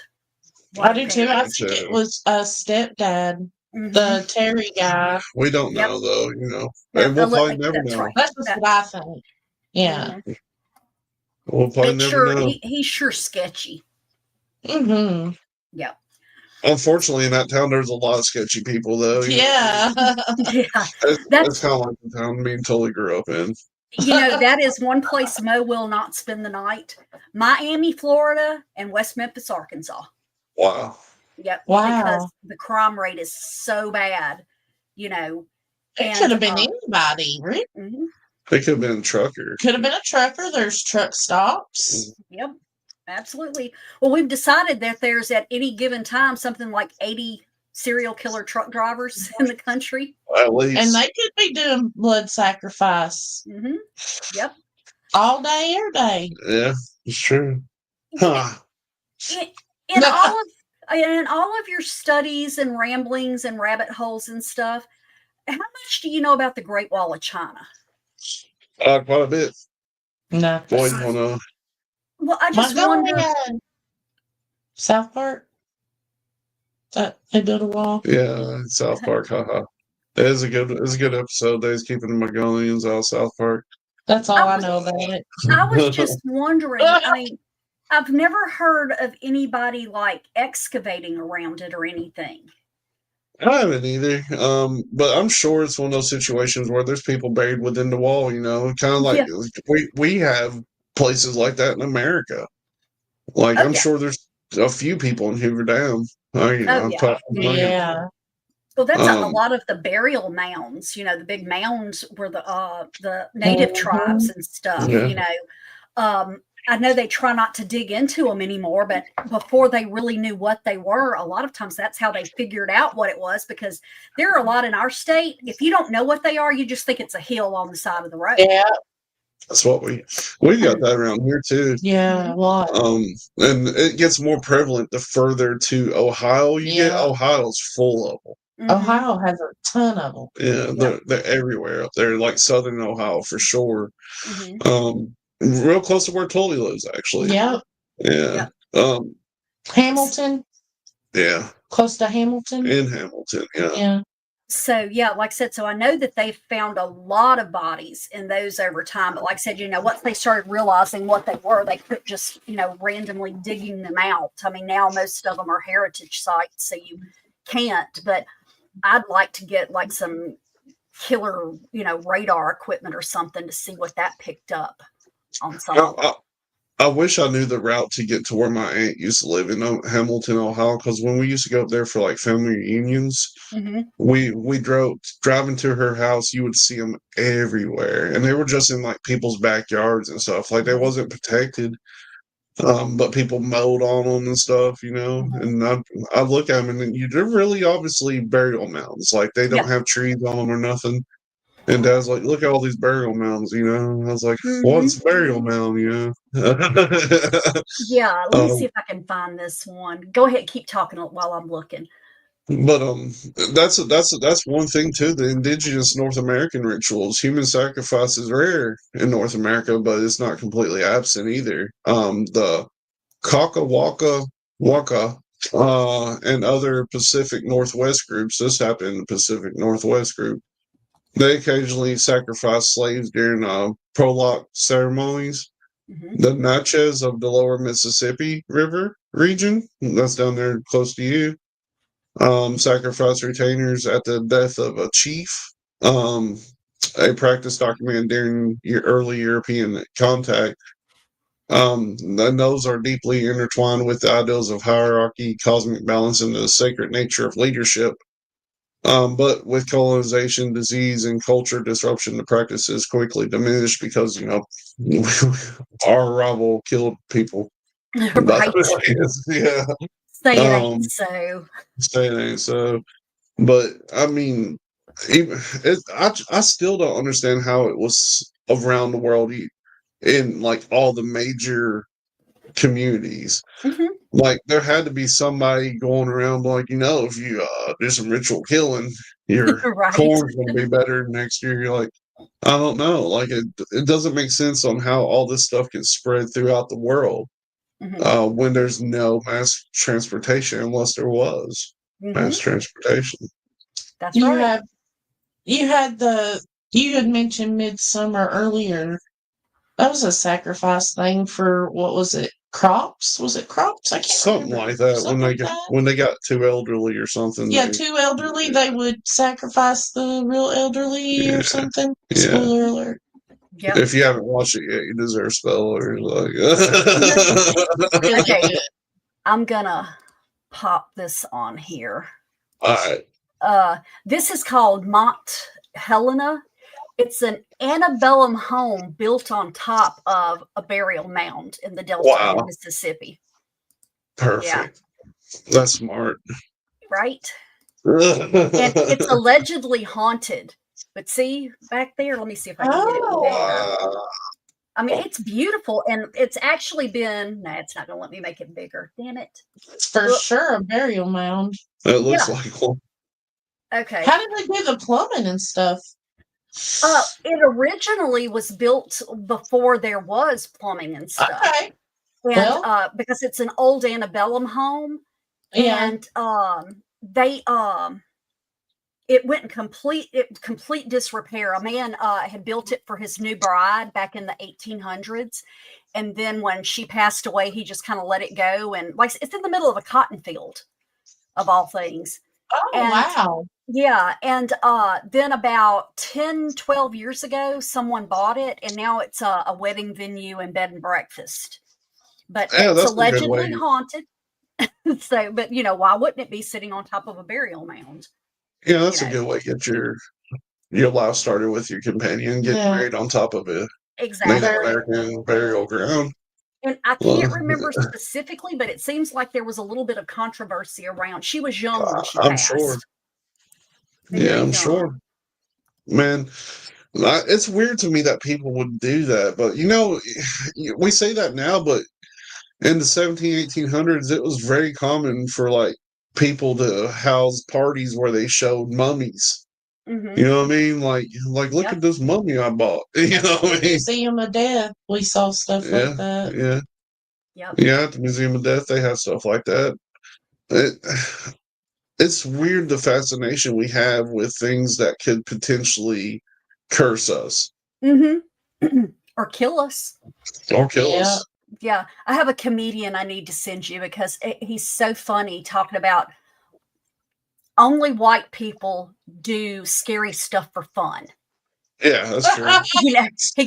I do too. I Me think it too. was a stepdad, the Terry guy. We don't Yep. know though, you know. No, And we'll probably that's never know. right. That's just what I think. Yeah. We'll probably But never sure, know. he's sure sketchy. Mm-hmm. Yeah. Unfortunately, in that town, there's a lot of sketchy people, though. You know? Yeah. Yeah. That's kind of like the town me and Tully grew up in. You know, that is one place Mo will not spend the night. Miami, Florida, and West Memphis, Arkansas. Wow. Yep. Wow. Because the crime rate is so bad, you know. It could have been anybody, really. It could have been a trucker. Could have been a trucker. There's truck stops. Yep. Absolutely. Well, we've decided that there's at any given time something like 80 serial killer truck drivers in the country. At least. And they could be doing blood sacrifice. Yep. All day, every day. Yeah, it's true. Huh. In all of your studies and ramblings and rabbit holes and stuff, how much do you know about the Great Wall of China? Quite a bit. No. Boys want to. Well, I just wonder. South Park? That they built a wall? Yeah, South Park, haha. It's a good episode. They's keeping the Mongolians out of South Park. That's all I know about it. I was just wondering. I mean, I've never heard of anybody like excavating around it or anything. I haven't either. But I'm sure it's one of those situations where there's people buried within the wall, you know, kind of like we have places like that in America. Like I'm sure there's a few people in Hoover Dam. Yeah. Well, that's a lot of the burial mounds, you know, the big mounds were the native tribes and stuff, you know. I know they try not to dig into them anymore, but before they really knew what they were, a lot of times that's how they figured out what it was, because there are a lot in our state. If you don't know what they are, you just think it's a hill on the side of the road. Yeah. That's what we got that around here too. Yeah, a lot. And it gets more prevalent the further to Ohio you get. Ohio's full of them. Ohio has a ton of them. Yeah, they're everywhere up there, like southern Ohio for sure. Real close to where Tully lives, actually. Yeah. Yeah. Hamilton. Yeah. Close to Hamilton. In Hamilton, Yeah. So, like I said, so I know that they've found a lot of bodies in those over time. But like I said, you know, once they started realizing what they were, they quit just, you know, randomly digging them out. I mean, now most of them are heritage sites, so you can't. But I'd like to get like some killer, you know, radar equipment or something to see what that picked up on some. I wish I knew the route to get to where my aunt used to live in Hamilton, Ohio, because when we used to go up there for like family reunions, we driving to her house, you would see them everywhere, and they were just in like people's backyards and stuff. Like they wasn't protected, but people mowed on them and stuff, you know. And I look at them, and they're really obviously burial mounds. Like they don't have trees on them or nothing. And Dad's like, look at all these burial mounds, you know. I was like, what's burial mound, you know? Yeah, let me see if I can find this one. Go ahead, keep talking while I'm looking. But that's one thing too. The indigenous North American rituals, human sacrifice is rare in North America, but it's not completely absent either. The Waka, and other Pacific Northwest groups. This happened in the Pacific Northwest group. They occasionally sacrifice slaves during prologue ceremonies. The Natchez of the lower Mississippi River region, that's down there close to you, sacrifice retainers at the death of a chief. A practice documented during your early European contact. And those are deeply intertwined with the ideals of hierarchy, cosmic balance, and the sacred nature of leadership. But with colonization, disease, and culture disruption, the practices quickly diminished because, you know, our arrival killed people. Right. Yeah. Say it ain't so. Say it ain't so. But, I mean, I still don't understand how it was around the world in like all the major communities. Mhm. Like there had to be somebody going around like, if you do some ritual killing, your Right. corn's gonna be better next year. You're like, I don't know. Like it doesn't make sense on how all this stuff can spread throughout the world when there's no mass transportation, unless there was mass transportation. That's You right. have you had mentioned midsummer earlier. That was a sacrifice thing for what was it? Crops? Was it crops? I can't Something remember. like that. Something like that. When they got too elderly or something. Yeah, too elderly, they would sacrifice the real elderly Yeah. or something. Yeah. Spoiler alert. Yep. If you haven't watched it yet, you deserve spoilers. Like, Really Okay. good. I'm gonna pop this on here. all right. This is called Mont Helena. It's an antebellum home built on top of a burial mound in the Delta of the Wow. Mississippi. Perfect. That's smart. Right? And it's allegedly haunted. But see back there, let me see if I can get it bigger. I mean, it's beautiful, and it's actually been. No, it's not going to let me make it bigger. Damn it! It's for sure a burial mound. It looks like one. Okay. How did they do the plumbing and stuff? It originally was built before there was plumbing and stuff. Okay. And because it's an old antebellum home, and they it went in complete disrepair. A man had built it for his new bride back in the 1800s, and then when she passed away, he just kind of let it go. And like it's in the middle of a cotton field, of all things. Oh, And wow. yeah, and then about 10, 12 years ago, someone bought it, and now it's a wedding venue and bed and breakfast. But it's allegedly haunted. So, but why wouldn't it be sitting on top of a burial mound? Yeah, that's a good way to get your life started with your companion, get married on top of a Native American burial ground. And I can't remember specifically, but it seems like there was a little bit of controversy around. She was young when she passed. I'm sure. Yeah, I'm sure. Man, it's weird to me that people would do that. But, we say that now, but in the 1800s, it was very common for, like, people to house parties where they showed mummies. You know what I mean? Like look at this mummy I bought. You know what I mean? Museum of Death, we saw stuff like that. Yeah. Yep. Yeah, at the Museum of Death, they have stuff like that. It's weird the fascination we have with things that could potentially curse us. Or kill us. Or kill us. Yeah. I have a comedian I need to send you because he's so funny talking about only white people do scary stuff for fun. Yeah, that's true. He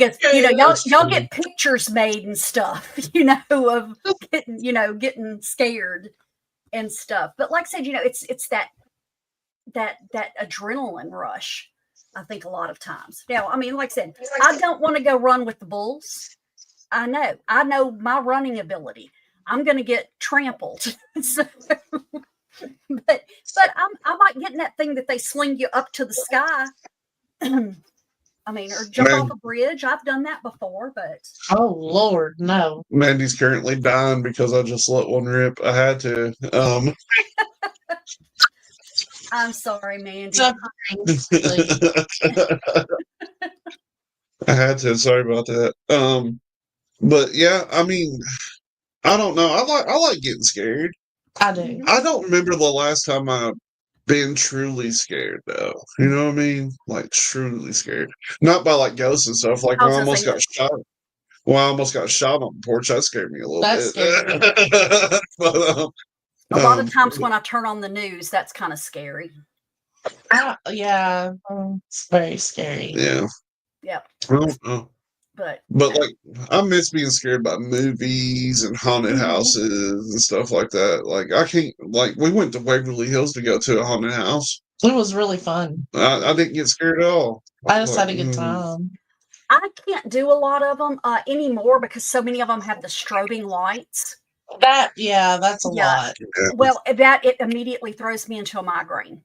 goes, y'all get pictures made and stuff, of getting scared and stuff. But like I said, it's that adrenaline rush, I think, a lot of times. Now, I mean, like I said, I don't want to go run with the bulls. I know my running ability. I'm going to get trampled. So, but I might get in that thing that they sling you up to the sky. I mean, or jump off a bridge. I've done that before, but oh Lord, no. Mandy's currently dying because I just let one rip. I had to. I'm sorry, Mandy. I had to. Sorry about that. But yeah, I mean, I don't know. I like getting scared. I do. I don't remember the last time I've been truly scared, though. You know what I mean? Like truly scared. Not by like ghosts and stuff. Like when I almost got shot. Well, I almost got shot on the porch. That scared me a little bit. But, a lot of times when I turn on the news, that's kind of scary. Yeah, it's very scary. Yeah. Yep. I don't know. But like, I miss being scared by movies and haunted houses and stuff like that. Like, I can't, like, we went to Waverly Hills to go to a haunted house. It was really fun. I didn't get scared at all. I just had a good time. I can't do a lot of them anymore because so many of them have the strobing lights. That's a lot. Well, it immediately throws me into a migraine.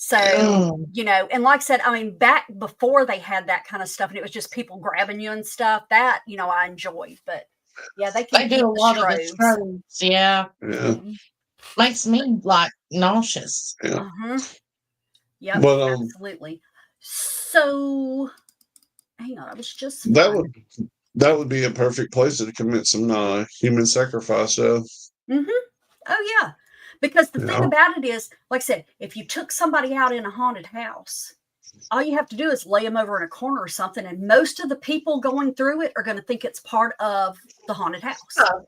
So, you know, and like I said, I mean, back before they had that kind of stuff and it was just people grabbing you and stuff, that, you know, I enjoyed. But yeah, they can They do a lot of the strobes. Yeah. Yeah. Makes me like nauseous. Yeah. Yep, But absolutely. So hang on, I was just that would be a perfect place to commit some human sacrifice though. Oh yeah. Because the thing about it is, like I said, if you took somebody out in a haunted house, all you have to do is lay them over in a corner or something, and most of the people going through it are going to think it's part of the haunted house.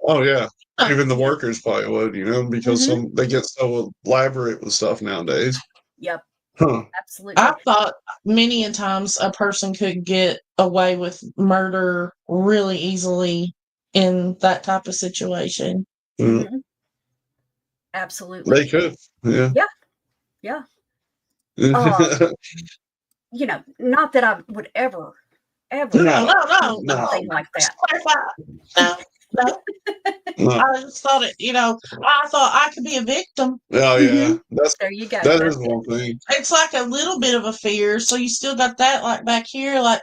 Oh yeah, even the workers probably would, you know, because they get so elaborate with stuff nowadays. Yep. Huh. Absolutely. I thought many a times a person could get away with murder really easily in that type of situation. Absolutely. They could. Yeah. Yeah. You know, not that I would ever No. thing like that. No. I just thought it, you know, I thought I could be a victim. Oh yeah, There you go. That is one thing. It's like a little bit of a fear, so you still got that like back here, like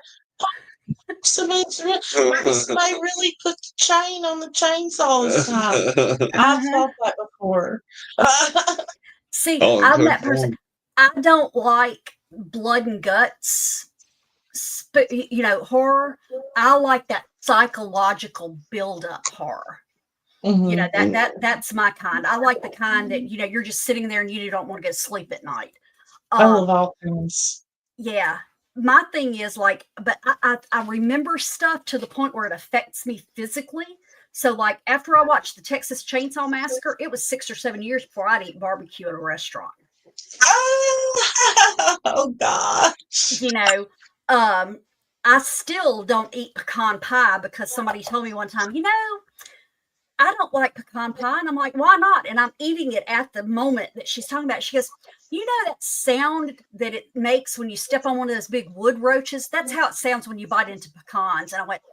somebody really put the chain on the chainsaw this time. I've thought that before. See, I'm that person. I don't like blood and guts, you know, horror. I like that psychological build-up horror. You know, that's my kind. I like the kind that, you know, you're just sitting there and you don't want to go to sleep at night. I love all things. Yeah. My thing is like, but I remember stuff to the point where it affects me physically. So like after I watched the Texas Chainsaw Massacre, it was 6 or 7 years before I'd eat barbecue at a restaurant. Oh gosh. You know, I still don't eat pecan pie because somebody told me one time, you know, I don't like pecan pie. And I'm like, why not? And I'm eating it at the moment that she's talking about. She goes, you know that sound that it makes when you step on one of those big wood roaches? That's how it sounds when you bite into pecans. And I went,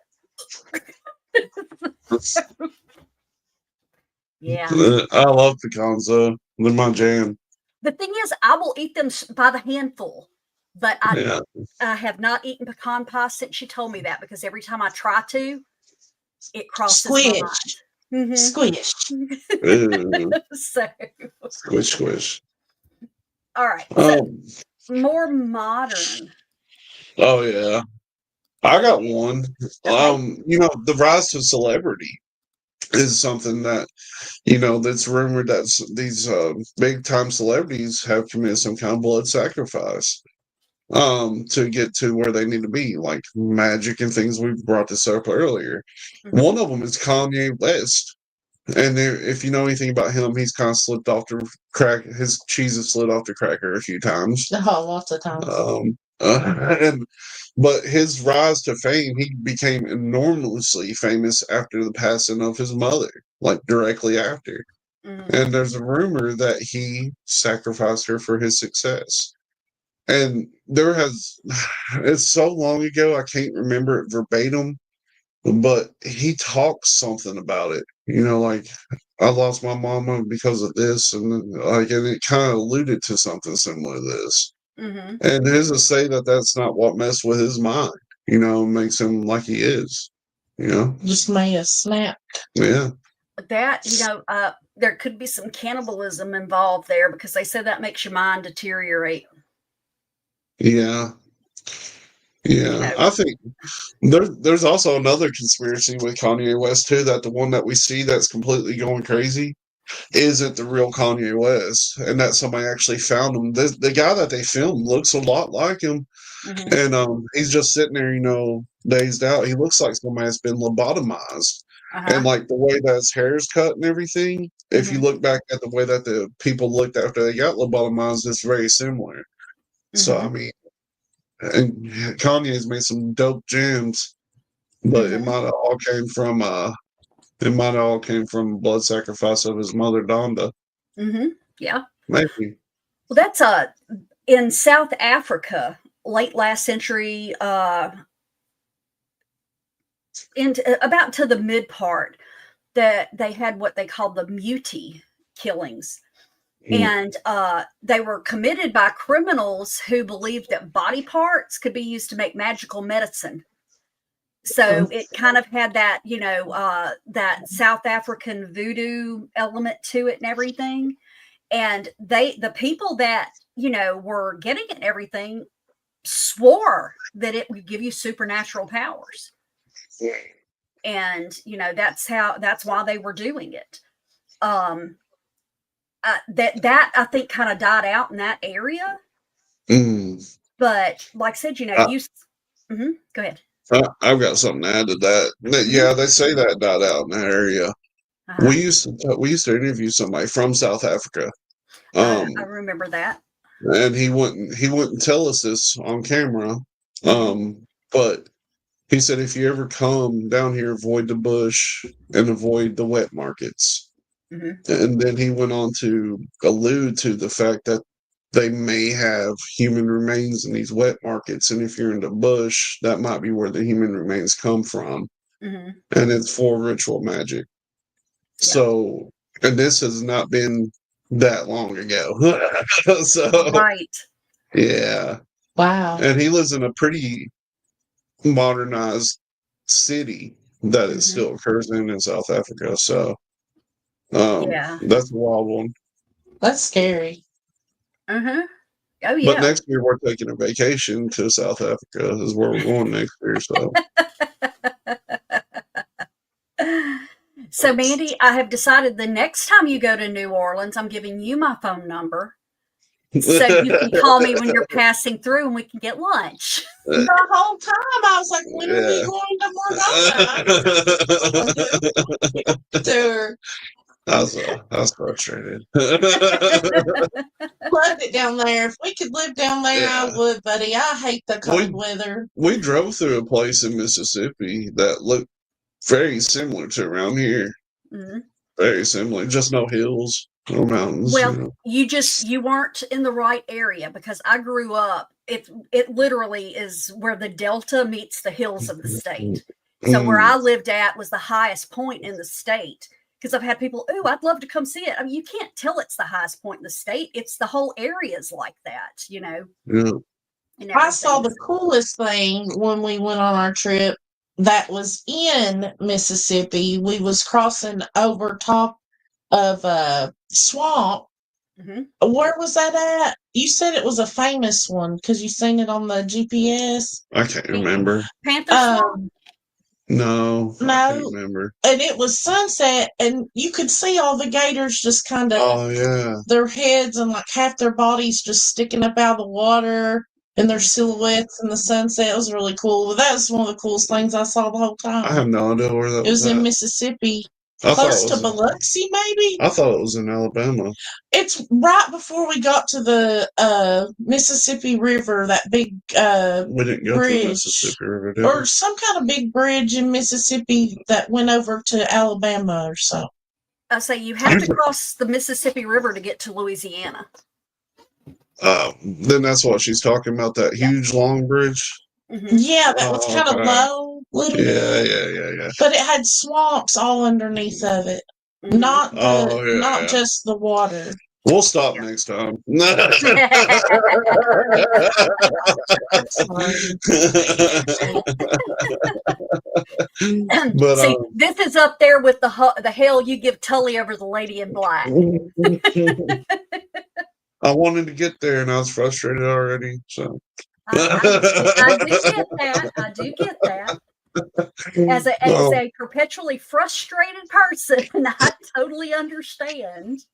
yeah. I love pecans though. They're my jam. The thing is, I will eat them by the handful, but I have not eaten pecan pie since she told me that, because every time I try to, it crosses my mind. Squish. So Squish. All right. So more modern. Oh yeah. I got one. You know, the rise to celebrity is something that, you know, that's rumored that these big time celebrities have committed some kind of blood sacrifice to get to where they need to be, like magic and things. We brought this up earlier. One of them is Kanye West. And if you know anything about him, he's kind of slipped off the crack. His cheese has slid off the cracker a few times. Oh, lots of times. But his rise to fame, he became enormously famous after the passing of his mother, like directly after. And there's a rumor that he sacrificed her for his success. And it's so long ago, I can't remember it verbatim, but he talks something about it. You know, like, I lost my mama because of this, and it kind of alluded to something similar to this. And his to say that that's not what messed with his mind, you know, makes him like he is, you know. Just may have snapped. Yeah. That, you know, there could be some cannibalism involved there, because they say that makes your mind deteriorate. Yeah. I think there's also another conspiracy with Kanye West too, that the one that we see that's completely going crazy isn't the real Kanye West, and that somebody actually found him. The guy that they filmed looks a lot like him, and he's just sitting there, you know, dazed out. He looks like somebody that's been lobotomized, and like the way that his hair is cut and everything. If you look back at the way that the people looked after they got lobotomized, it's very similar. So I mean. And Kanye's made some dope jams, but it might have all came from blood sacrifice of his mother Donda. Yeah, maybe. Well, that's in South Africa, late last century, about to the mid part, that they had what they called the muti killings. And they were committed by criminals who believed that body parts could be used to make magical medicine. So it kind of had that, that South African voodoo element to it and everything. And the people that, were getting it and everything swore that it would give you supernatural powers. And, that's why they were doing it. That I think kind of died out in that area. But like I said, go ahead. I've got something to add to that. Yeah, they say that died out in that area. We used to interview somebody from South Africa. I remember that. And he wouldn't tell us this on camera. But he said, if you ever come down here, avoid the bush and avoid the wet markets. And then he went on to allude to the fact that they may have human remains in these wet markets. And if you're in the bush, that might be where the human remains come from. And it's for ritual magic. Yeah. So, and this has not been that long ago. So, right. Yeah. Wow. And he lives in a pretty modernized city that it still occurs in South Africa. So, that's a wild one. That's scary. Oh yeah. But next year we're taking a vacation to South Africa. Is where we're going next year. So. So, Mandy, I have decided the next time you go to New Orleans, I'm giving you my phone number. So you can call me when you're passing through and we can get lunch. The whole time I was like, when are we going to Morgana? Sure. I was frustrated. Loved it down there. If we could live down there, I would, buddy. I hate the cold weather. We drove through a place in Mississippi that looked very similar to around here. Very similar, just no hills, no mountains. Well, you weren't in the right area because I grew up. It literally is where the Delta meets the hills of the state. So where I lived at was the highest point in the state. Because I've had people, I'd love to come see it. I mean, you can't tell it's the highest point in the state. It's the whole area's like that, Yeah. I saw the coolest thing when we went on our trip that was in Mississippi. We was crossing over top of a swamp. Where was that at? You said it was a famous one because you seen it on the GPS. I can't remember. Panther Swamp? No, I can't remember. And it was sunset, and you could see all the gators just kind of, their heads and like half their bodies just sticking up out of the water, and their silhouettes in the sunset. It was really cool. But that was one of the coolest things I saw the whole time. I have no idea where that was. It was in Mississippi. Close to Biloxi, maybe? I thought it was in Alabama. It's right before we got to the Mississippi River, that big we didn't go bridge. to the Mississippi River, did or we? some kind of big bridge in Mississippi that went over to Alabama or so. I say you have to cross the Mississippi River to get to Louisiana. Then that's what she's talking about, that huge long bridge. Yeah, that was kind of low. Yeah. But it had swamps all underneath of it. Not just the water. We'll stop next time. But see, this is up there with the hell you give Tully over the Lady in Black. I wanted to get there and I was frustrated already. So I do get that. As a perpetually frustrated person, I totally understand.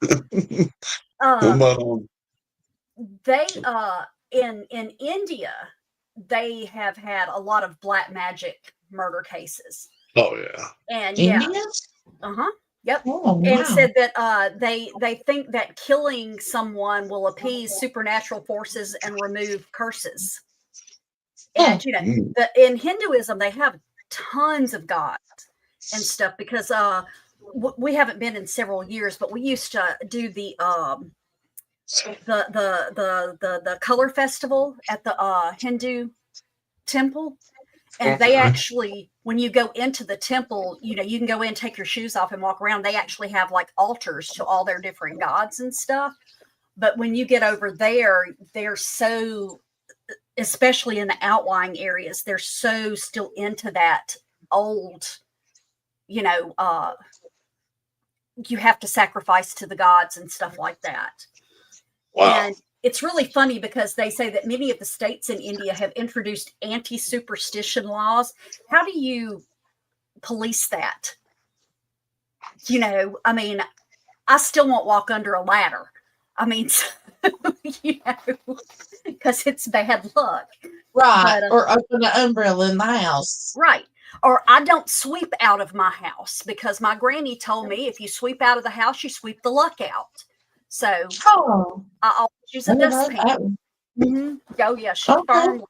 They in India, they have had a lot of black magic murder cases. Oh yeah. And India? Yep. Oh, wow. And said that they think that killing someone will appease supernatural forces and remove curses. And in Hinduism, they have tons of gods and stuff because we haven't been in several years, but we used to do the color festival at the Hindu temple. And they actually, when you go into the temple, you can go in, take your shoes off and walk around. They actually have like altars to all their different gods and stuff. But when you get over there, they're so, especially in the outlying areas, they're so still into that old, you know, you have to sacrifice to the gods and stuff like that. Wow. And it's really funny because they say that many of the states in India have introduced anti-superstition laws. How do you police that? You know, I mean, I still won't walk under a ladder. I mean, you know, because it's bad luck. Right. But, Or open an umbrella in the house. right. Or I don't sweep out of my house because my granny told me if you sweep out of the house, you sweep the luck out. So Oh, I always use I a didn't know dustpan. that one. Oh yeah, she Okay.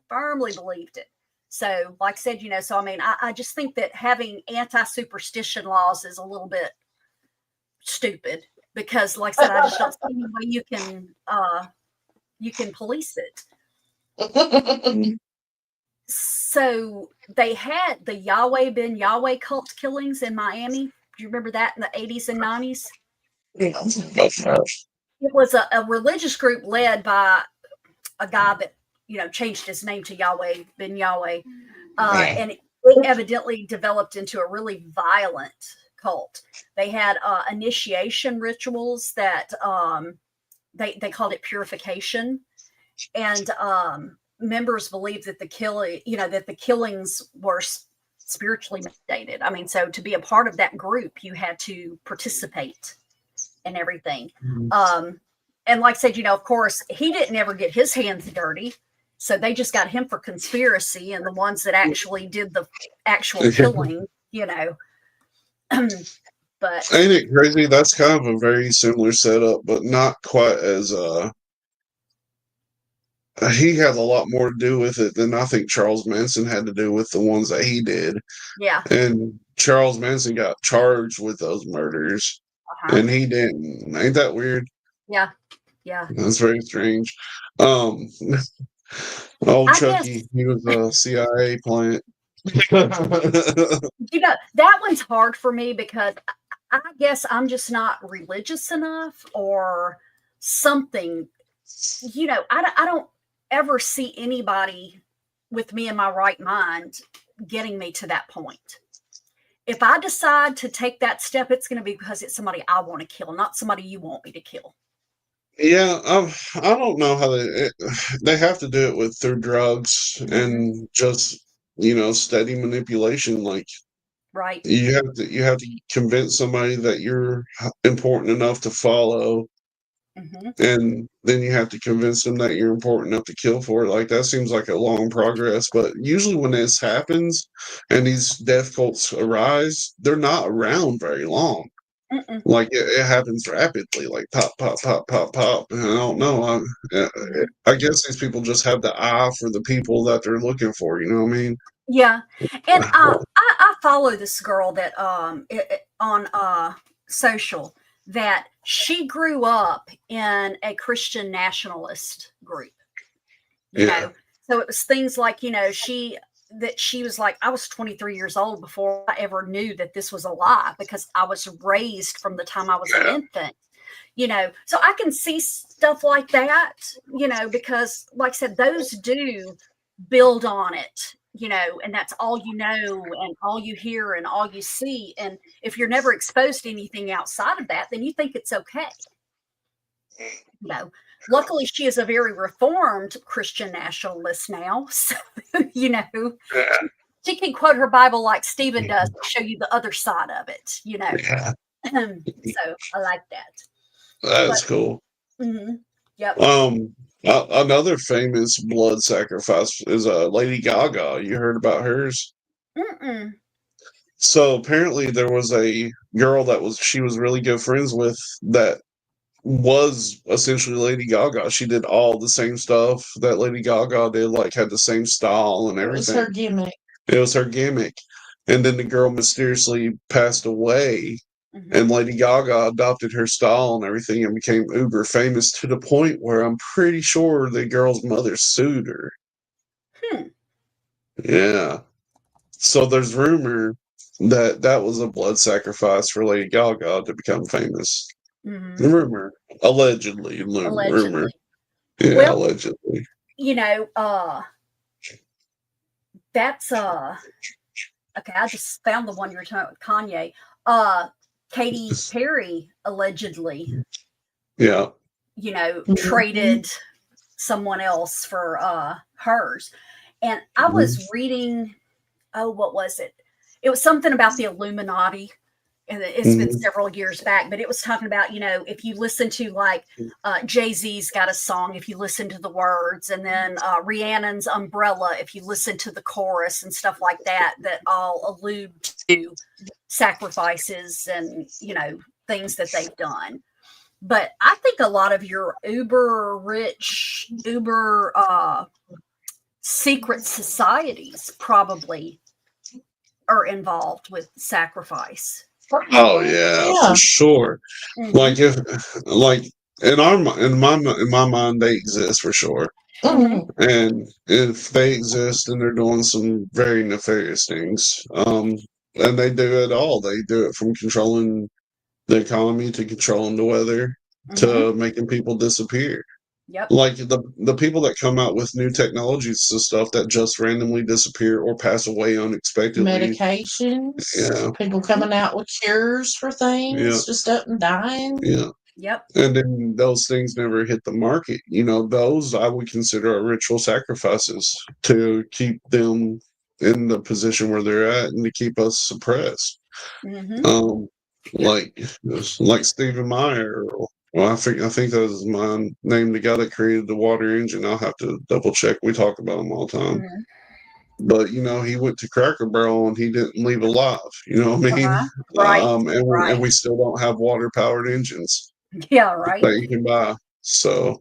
firmly believed it. So, like I said, you know, so I mean, I just think that having anti-superstition laws is a little bit stupid because, like I said, I just don't see any way you can police it. So they had the Yahweh Ben Yahweh cult killings in Miami. Do you remember that in the 80s and 90s? It was a religious group led by a guy that, you know, changed his name to Yahweh Ben Yahweh. And it evidently developed into a really violent cult. They had initiation rituals that they called it purification. And members believed that the killings were spiritually mandated. I mean, so to be a part of that group, you had to participate in everything. And like I said, you know, of course, he didn't ever get his hands dirty. So they just got him for conspiracy, and the ones that actually did the actual killing, you know. But ain't it crazy? That's kind of a very similar setup, but not quite as he had a lot more to do with it than I think Charles Manson had to do with the ones that he did. yeah. And Charles Manson got charged with those murders, and he didn't. Ain't that weird? Yeah. Yeah. That's very strange. Old I Chucky, guess, he was a CIA plant. you know, that one's hard for me because I guess I'm just not religious enough or something. You know, I don't ever see anybody with me in my right mind getting me to that point. If I decide to take that step, it's going to be because it's somebody I want to kill, not somebody you want me to kill. Yeah, I don't know how they have to do it with through drugs and just steady manipulation. Like Right. you have to convince somebody that you're important enough to follow, and then you have to convince them that you're important enough to kill for it. Like that seems like a long progress, but usually when this happens and these death cults arise, they're not around very long. Like it happens rapidly, like pop, pop, pop, pop, pop. And I don't know. I guess these people just have the eye for the people that they're looking for. You know what I mean? Yeah, and I follow this girl that on social that she grew up in a Christian nationalist group. You know, so it was things like, you know, she was like, I was 23 years old before I ever knew that this was a lie because I was raised from the time I was an infant. You know, so I can see stuff like that, you know, because like I said, those do build on it, you know, and that's all you know and all you hear and all you see. And if you're never exposed to anything outside of that, then you think it's okay. You know, luckily she is a very reformed Christian nationalist now. So, you know, she can quote her Bible like Stephen does to show you the other side of it, you know. So I like that. That's cool. Yep. Another famous blood sacrifice is Lady Gaga. You heard about hers? So apparently there was a girl she was really good friends with that was essentially Lady Gaga. She did all the same stuff that Lady Gaga did, like had the same style and everything. It was her gimmick. It was her gimmick. And then the girl mysteriously passed away. And Lady Gaga adopted her style and everything and became uber famous to the point where I'm pretty sure the girl's mother sued her. Yeah. So there's rumor that was a blood sacrifice for Lady Gaga to become famous. Rumor, allegedly, rumor. Allegedly. Yeah, Well, allegedly. you know, that's okay. I just found the one you're talking Kanye. Katy Perry allegedly, Yeah. you know, Mhm. traded someone else for hers. And I was reading, oh, what was it? It was something about the Illuminati. And it's been several years back, but it was talking about, you know, if you listen to like Jay-Z's got a song, if you listen to the words, and then Rhiannon's Umbrella, if you listen to the chorus and stuff like that, that all allude to sacrifices and, you know, things that they've done. But I think a lot of your uber rich, uber secret societies probably are involved with sacrifice. Oh yeah, for sure. Mhm. Like in my mind, they exist for sure. Mhm. And if they exist and they're doing some very nefarious things, and they do it all. They do it from controlling the economy to controlling the weather to making people disappear. Yep. Like the people that come out with new technologies and stuff that just randomly disappear or pass away unexpectedly. Medications. Yeah. People coming out with cures for things, Yeah. just up and dying. Yeah. Yep. And then those things never hit the market. You know, those I would consider are ritual sacrifices to keep them in the position where they're at and to keep us suppressed. Mm-hmm. Like Stephen Meyer. Well, I think that was my name, the guy that created the water engine. I'll have to double check. We talk about him all the time. Mm-hmm. But you know, he went to Cracker Barrel and he didn't leave alive. You know what I mean? Right. And we still don't have water powered engines Yeah. Right. that you can buy. So,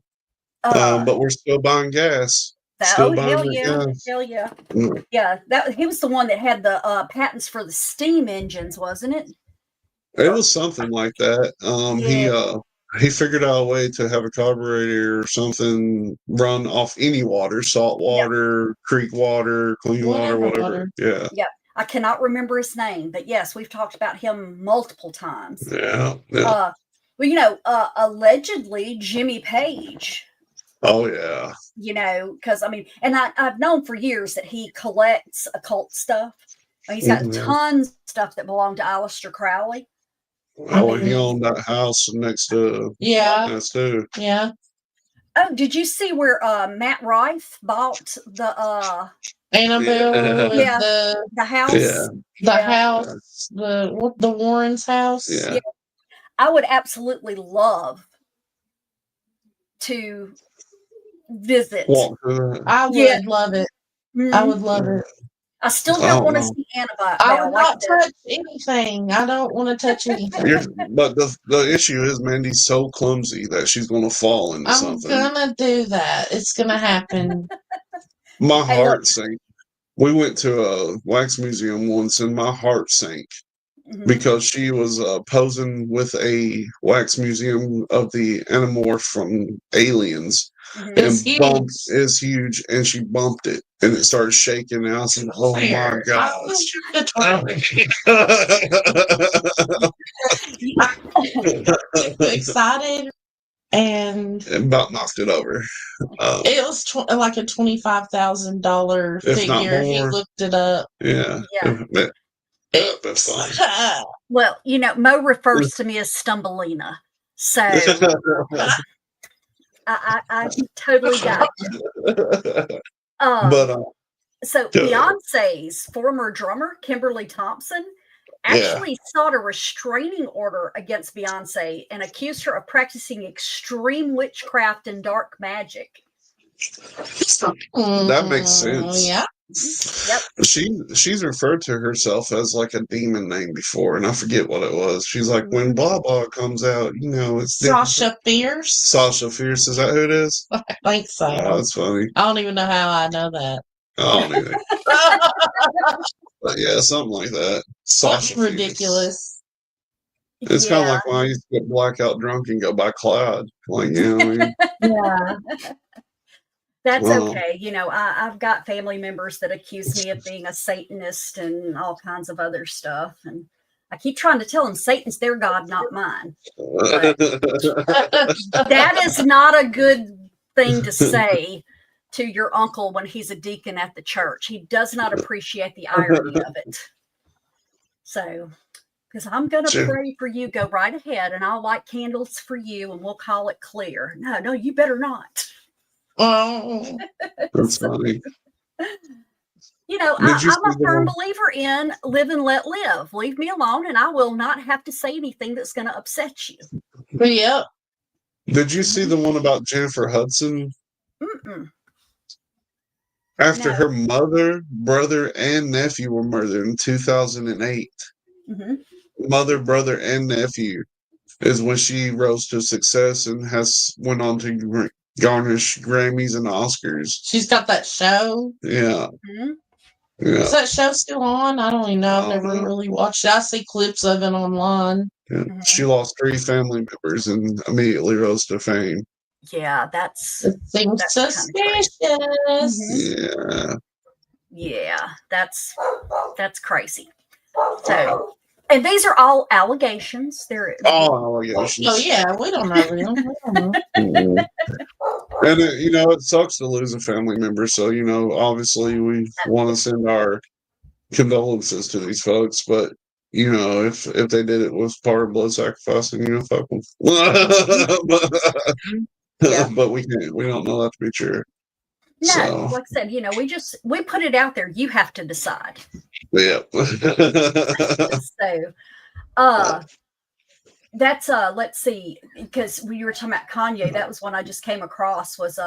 but we're still buying gas. Still buying Hell that yeah, gas. hell yeah, Mm. yeah. That he was the one that had the patents for the steam engines, wasn't it? It was something like that. Yeah. He figured out a way to have a carburetor or something run off any water, salt Yep. water, creek water, clean water, Whatever whatever. water. Yeah. Yep. I cannot remember his name, but yes, we've talked about him multiple times. Yeah. Yeah. Well, you know, allegedly Jimmy Page. Oh yeah. You know, because I mean, and I've known for years that he collects occult stuff. He's got Mhm. tons of stuff that belonged to Aleister Crowley. Oh, he owned that house next to us too. Yeah. Oh, did you see where Matt Rife bought the Annabelle with yeah, the the house? Yeah. the house, the Warren's house. Yeah. I would absolutely love to visit. Walk through that. I would love it. I would love it. I still I don't don't want to know. see Annabelle. I would like not touch anything. I don't want to touch anything. But the issue is Mandy's so clumsy that she's gonna fall into I'm something. gonna do that. It's gonna happen. My Hey, look. heart sank. We went to a wax museum once and my heart sank because she was posing with a wax museum of the Animorph from Aliens. It's And huge. is huge, and she bumped it, and it started shaking. And I was like, "Oh my I'm excited, and It about knocked it over. it was like a $25,000 If not figure. He more. looked it up. Yeah, Yeah. that's fine. Well, you know, Mo refers to me as Stumbleina, so I totally got it. But So Beyonce's former drummer, Kimberly Thompson, actually sought a restraining order against Beyonce and accused her of practicing extreme witchcraft and dark magic. That makes sense. Yeah. Yep. She's referred to herself as like a demon name before, and I forget what it was. She's like, when blah blah comes out, you know, it's Sasha Fierce. Sasha Fierce, is that who it is? I think so. Oh, that's funny. I don't even know how I know that. I don't either. But yeah, something like that. That's Sasha ridiculous. Fierce. It's kind of like when I used to get blackout drunk and go by Cloud. Like, you know what I mean? Yeah. That's okay. You know, I've got family members that accuse me of being a Satanist and all kinds of other stuff. And I keep trying to tell him Satan's their God, not mine. But that is not a good thing to say to your uncle when he's a deacon at the church. He does not appreciate the irony of it. So, because I'm going to pray for you, go right ahead, and I'll light candles for you, and we'll call it clear. No, you better not. Oh, that's funny. You know, I'm a firm believer in live and let live. Leave me alone, and I will not have to say anything that's going to upset you. Yep. Did you see the one about Jennifer Hudson? Mm-mm. After her mother, brother, and nephew were murdered in 2008. Mm-hmm. Mother, brother, and nephew is when she rose to success and went on to garnish Grammys and Oscars. She's got that show. Yeah. Mm-hmm. Yeah. Is that show still on? I don't even know. I've never really watched it. I see clips of it online. Yeah. Mm-hmm. She lost 3 family members and immediately rose to fame. Yeah, it seems suspicious. Mm-hmm. Yeah, that's crazy. So, and these are all allegations. They're all allegations. Oh yeah, we don't know them. And it sucks to lose a family member. So obviously we want to send our condolences to these folks, but if they did it with part of blood sacrifice, then fuck them. But we can't. We don't know that to be true. No, so. Like I said, we put it out there. You have to decide. Yeah. So, that's let's see, because we were talking about Kanye. That was one I just came across. Was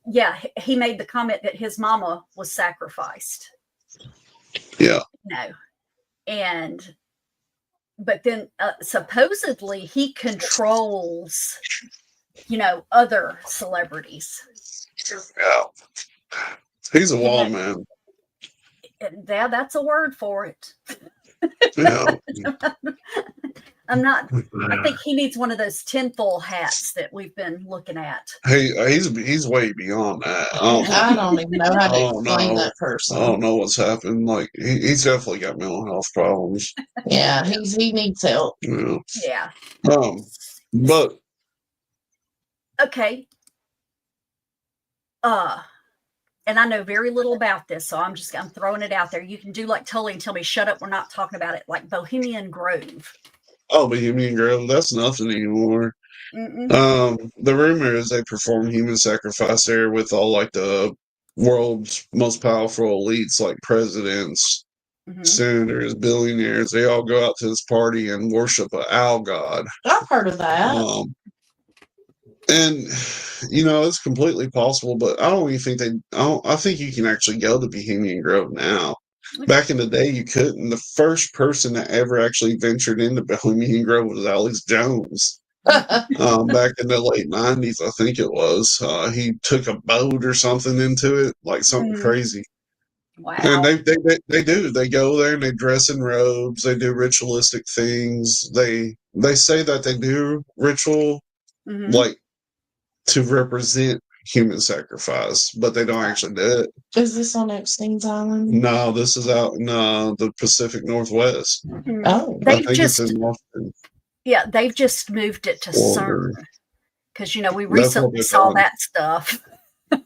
he made the comment that his mama was sacrificed. Yeah. But then supposedly he controls, other celebrities. Yeah. He's a wall man. Yeah, that's a word for it. Yeah. I think he needs one of those tinfoil hats that we've been looking at. Hey, he's way beyond that. I don't even know how to explain that person. I don't know what's happened. Like he's definitely got mental health problems. Yeah, he needs help. Yeah. But okay. And I know very little about this, so I'm throwing it out there. You can do like Tully and tell me, shut up, we're not talking about it. Like Bohemian Grove. Oh, Bohemian Grove, that's nothing anymore. The rumor is they perform human sacrifice there with all like the world's most powerful elites, like presidents, senators, billionaires. They all go out to this party and worship an owl god. I've heard of that. And it's completely possible, but I don't even think I think you can actually go to Bohemian Grove now. Back in the day, you couldn't. The first person that ever actually ventured into Bohemian Grove was Alex Jones. Back in the late 90s, I think it was. He took a boat or something into it, like something crazy. Wow. And they do. They go there and they dress in robes. They do ritualistic things. They say that they do ritual, like to represent human sacrifice, but they don't actually do it. Is this on Epstein's Island? No, this is out in the Pacific Northwest. Oh, I think it's in Austin. Yeah, they've just moved it to CERN because we recently saw that stuff.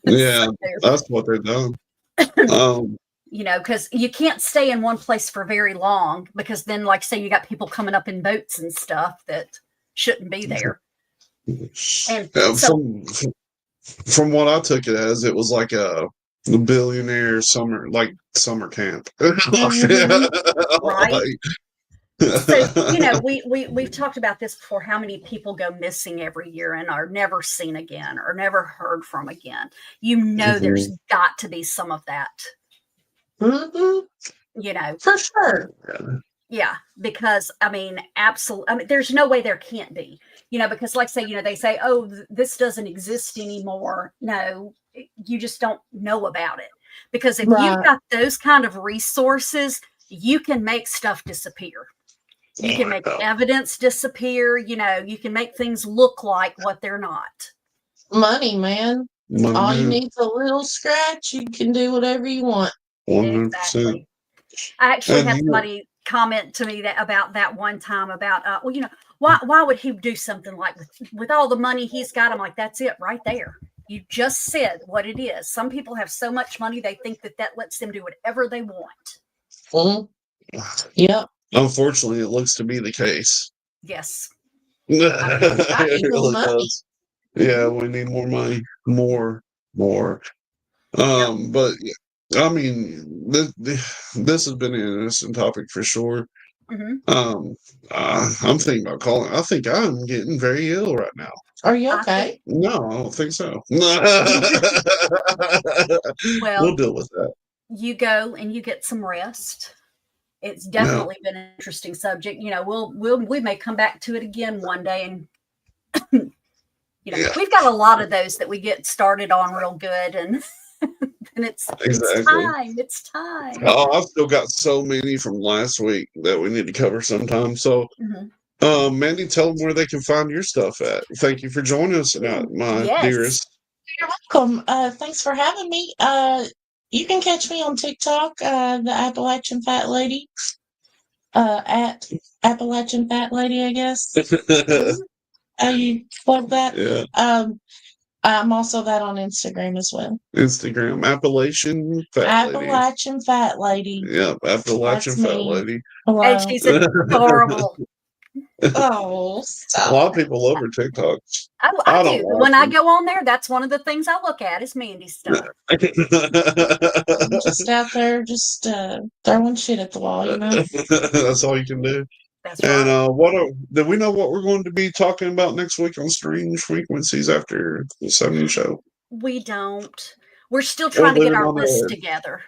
Yeah, that's what they've done. Because you can't stay in one place for very long because then, like, say you got people coming up in boats and stuff that shouldn't be there. And from what I took it as, it was like a billionaire summer camp. Right. So we've talked about this before. How many people go missing every year and are never seen again or never heard from again? There's got to be some of that. For sure. Yeah, because absolutely. There's no way there can't be. Because like say, they say, oh, this doesn't exist anymore. No, you just don't know about it. Because if you've got those kind of resources, you can make stuff disappear. You can make evidence disappear. You can make things look like what they're not. Money, man. All you need is a little scratch. You can do whatever you want. 100%. Exactly. I actually had somebody comment to me that about that one time about well, you know, why would he do something like with all the money he's got? I'm like, that's it right there. You just said what it is. Some people have so much money they think that lets them do whatever they want. Mm-hmm. Yep. Unfortunately, it looks to be the case. Yes. I It need more really money. does. Yeah, we need more money. More. But yeah, I mean, this has been an interesting topic for sure. Mm-hmm. I'm thinking about calling. I think I'm getting very ill right now. Are you okay? No, I don't think so. Well, We'll deal with that. you go and you get some rest. It's Yeah. definitely been an interesting subject. You know, we may come back to it again one day, and you know, Yeah. we've got a lot of those that we get started on real good, and and it's time. It's time. Oh, I've still got so many from last week that we need to cover sometime. So, Mandy, tell them where they can find your stuff at. Thank you for joining us tonight, my Yes. dearest. You're welcome. Thanks for having me. You can catch me on TikTok, the Appalachian Fat Lady. At Appalachian Fat Lady, I guess. You plug that? Yeah. I'm also that on Instagram as well. Instagram, Appalachian Fat Lady. Appalachian Fat Lady. Yep, Appalachian That's Fat me. Lady. Hello. And she's adorable. Oh, A stop. lot of people love her TikToks. I don't do. watch When I them. go on there, that's one of the things I look at is Mandy's stuff. I'm just out there, just throwing shit at the wall, you know. That's all you can do. That's And right. do we know what we're going to be talking about next week on Strange Frequencies after the 70 show? We don't. We're still trying to get our list together.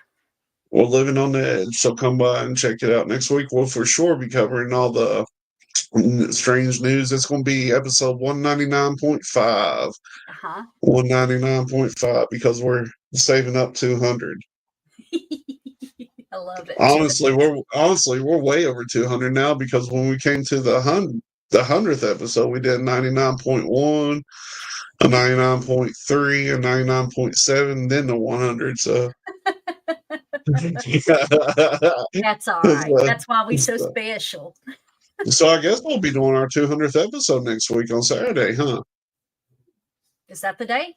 We're living on the edge, so come by and check it out next week. We'll for sure be covering all the strange news. It's going to be episode 199.5. 199.5 because we're saving up 200. I love it. Honestly, we're way over 200 now because when we came to the 100th episode, we did 99.1, a 99.3, a 99.7, then the 100. So that's all right. That's why we're so special. So I guess we'll be doing our 200th episode next week on Saturday, huh? Is that the day?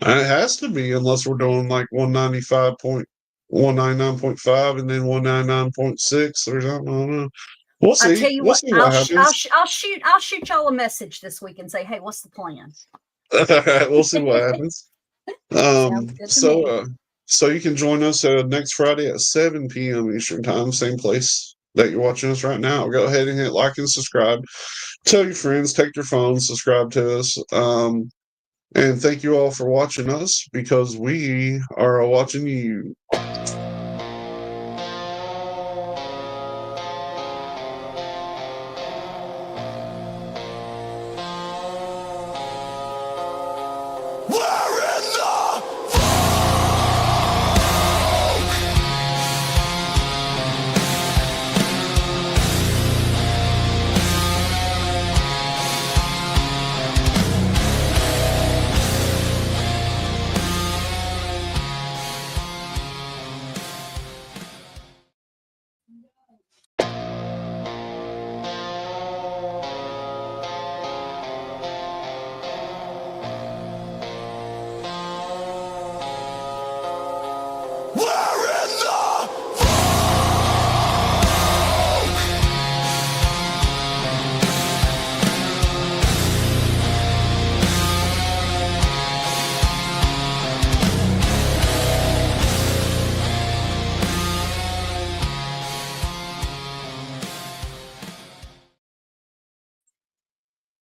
It has to be, unless we're doing like 199.5 and then 199.6 or something. I don't know. We'll see. I'll tell you we'll what. see what happens. I'll shoot y'all a message this week and say, hey, what's the plan? We'll see what happens. So you can join us next Friday at 7 p.m. Eastern Time, same place that you're watching us right now. Go ahead and hit like and subscribe. Tell your friends, take your phones, subscribe to us. And thank you all for watching us because we are watching you.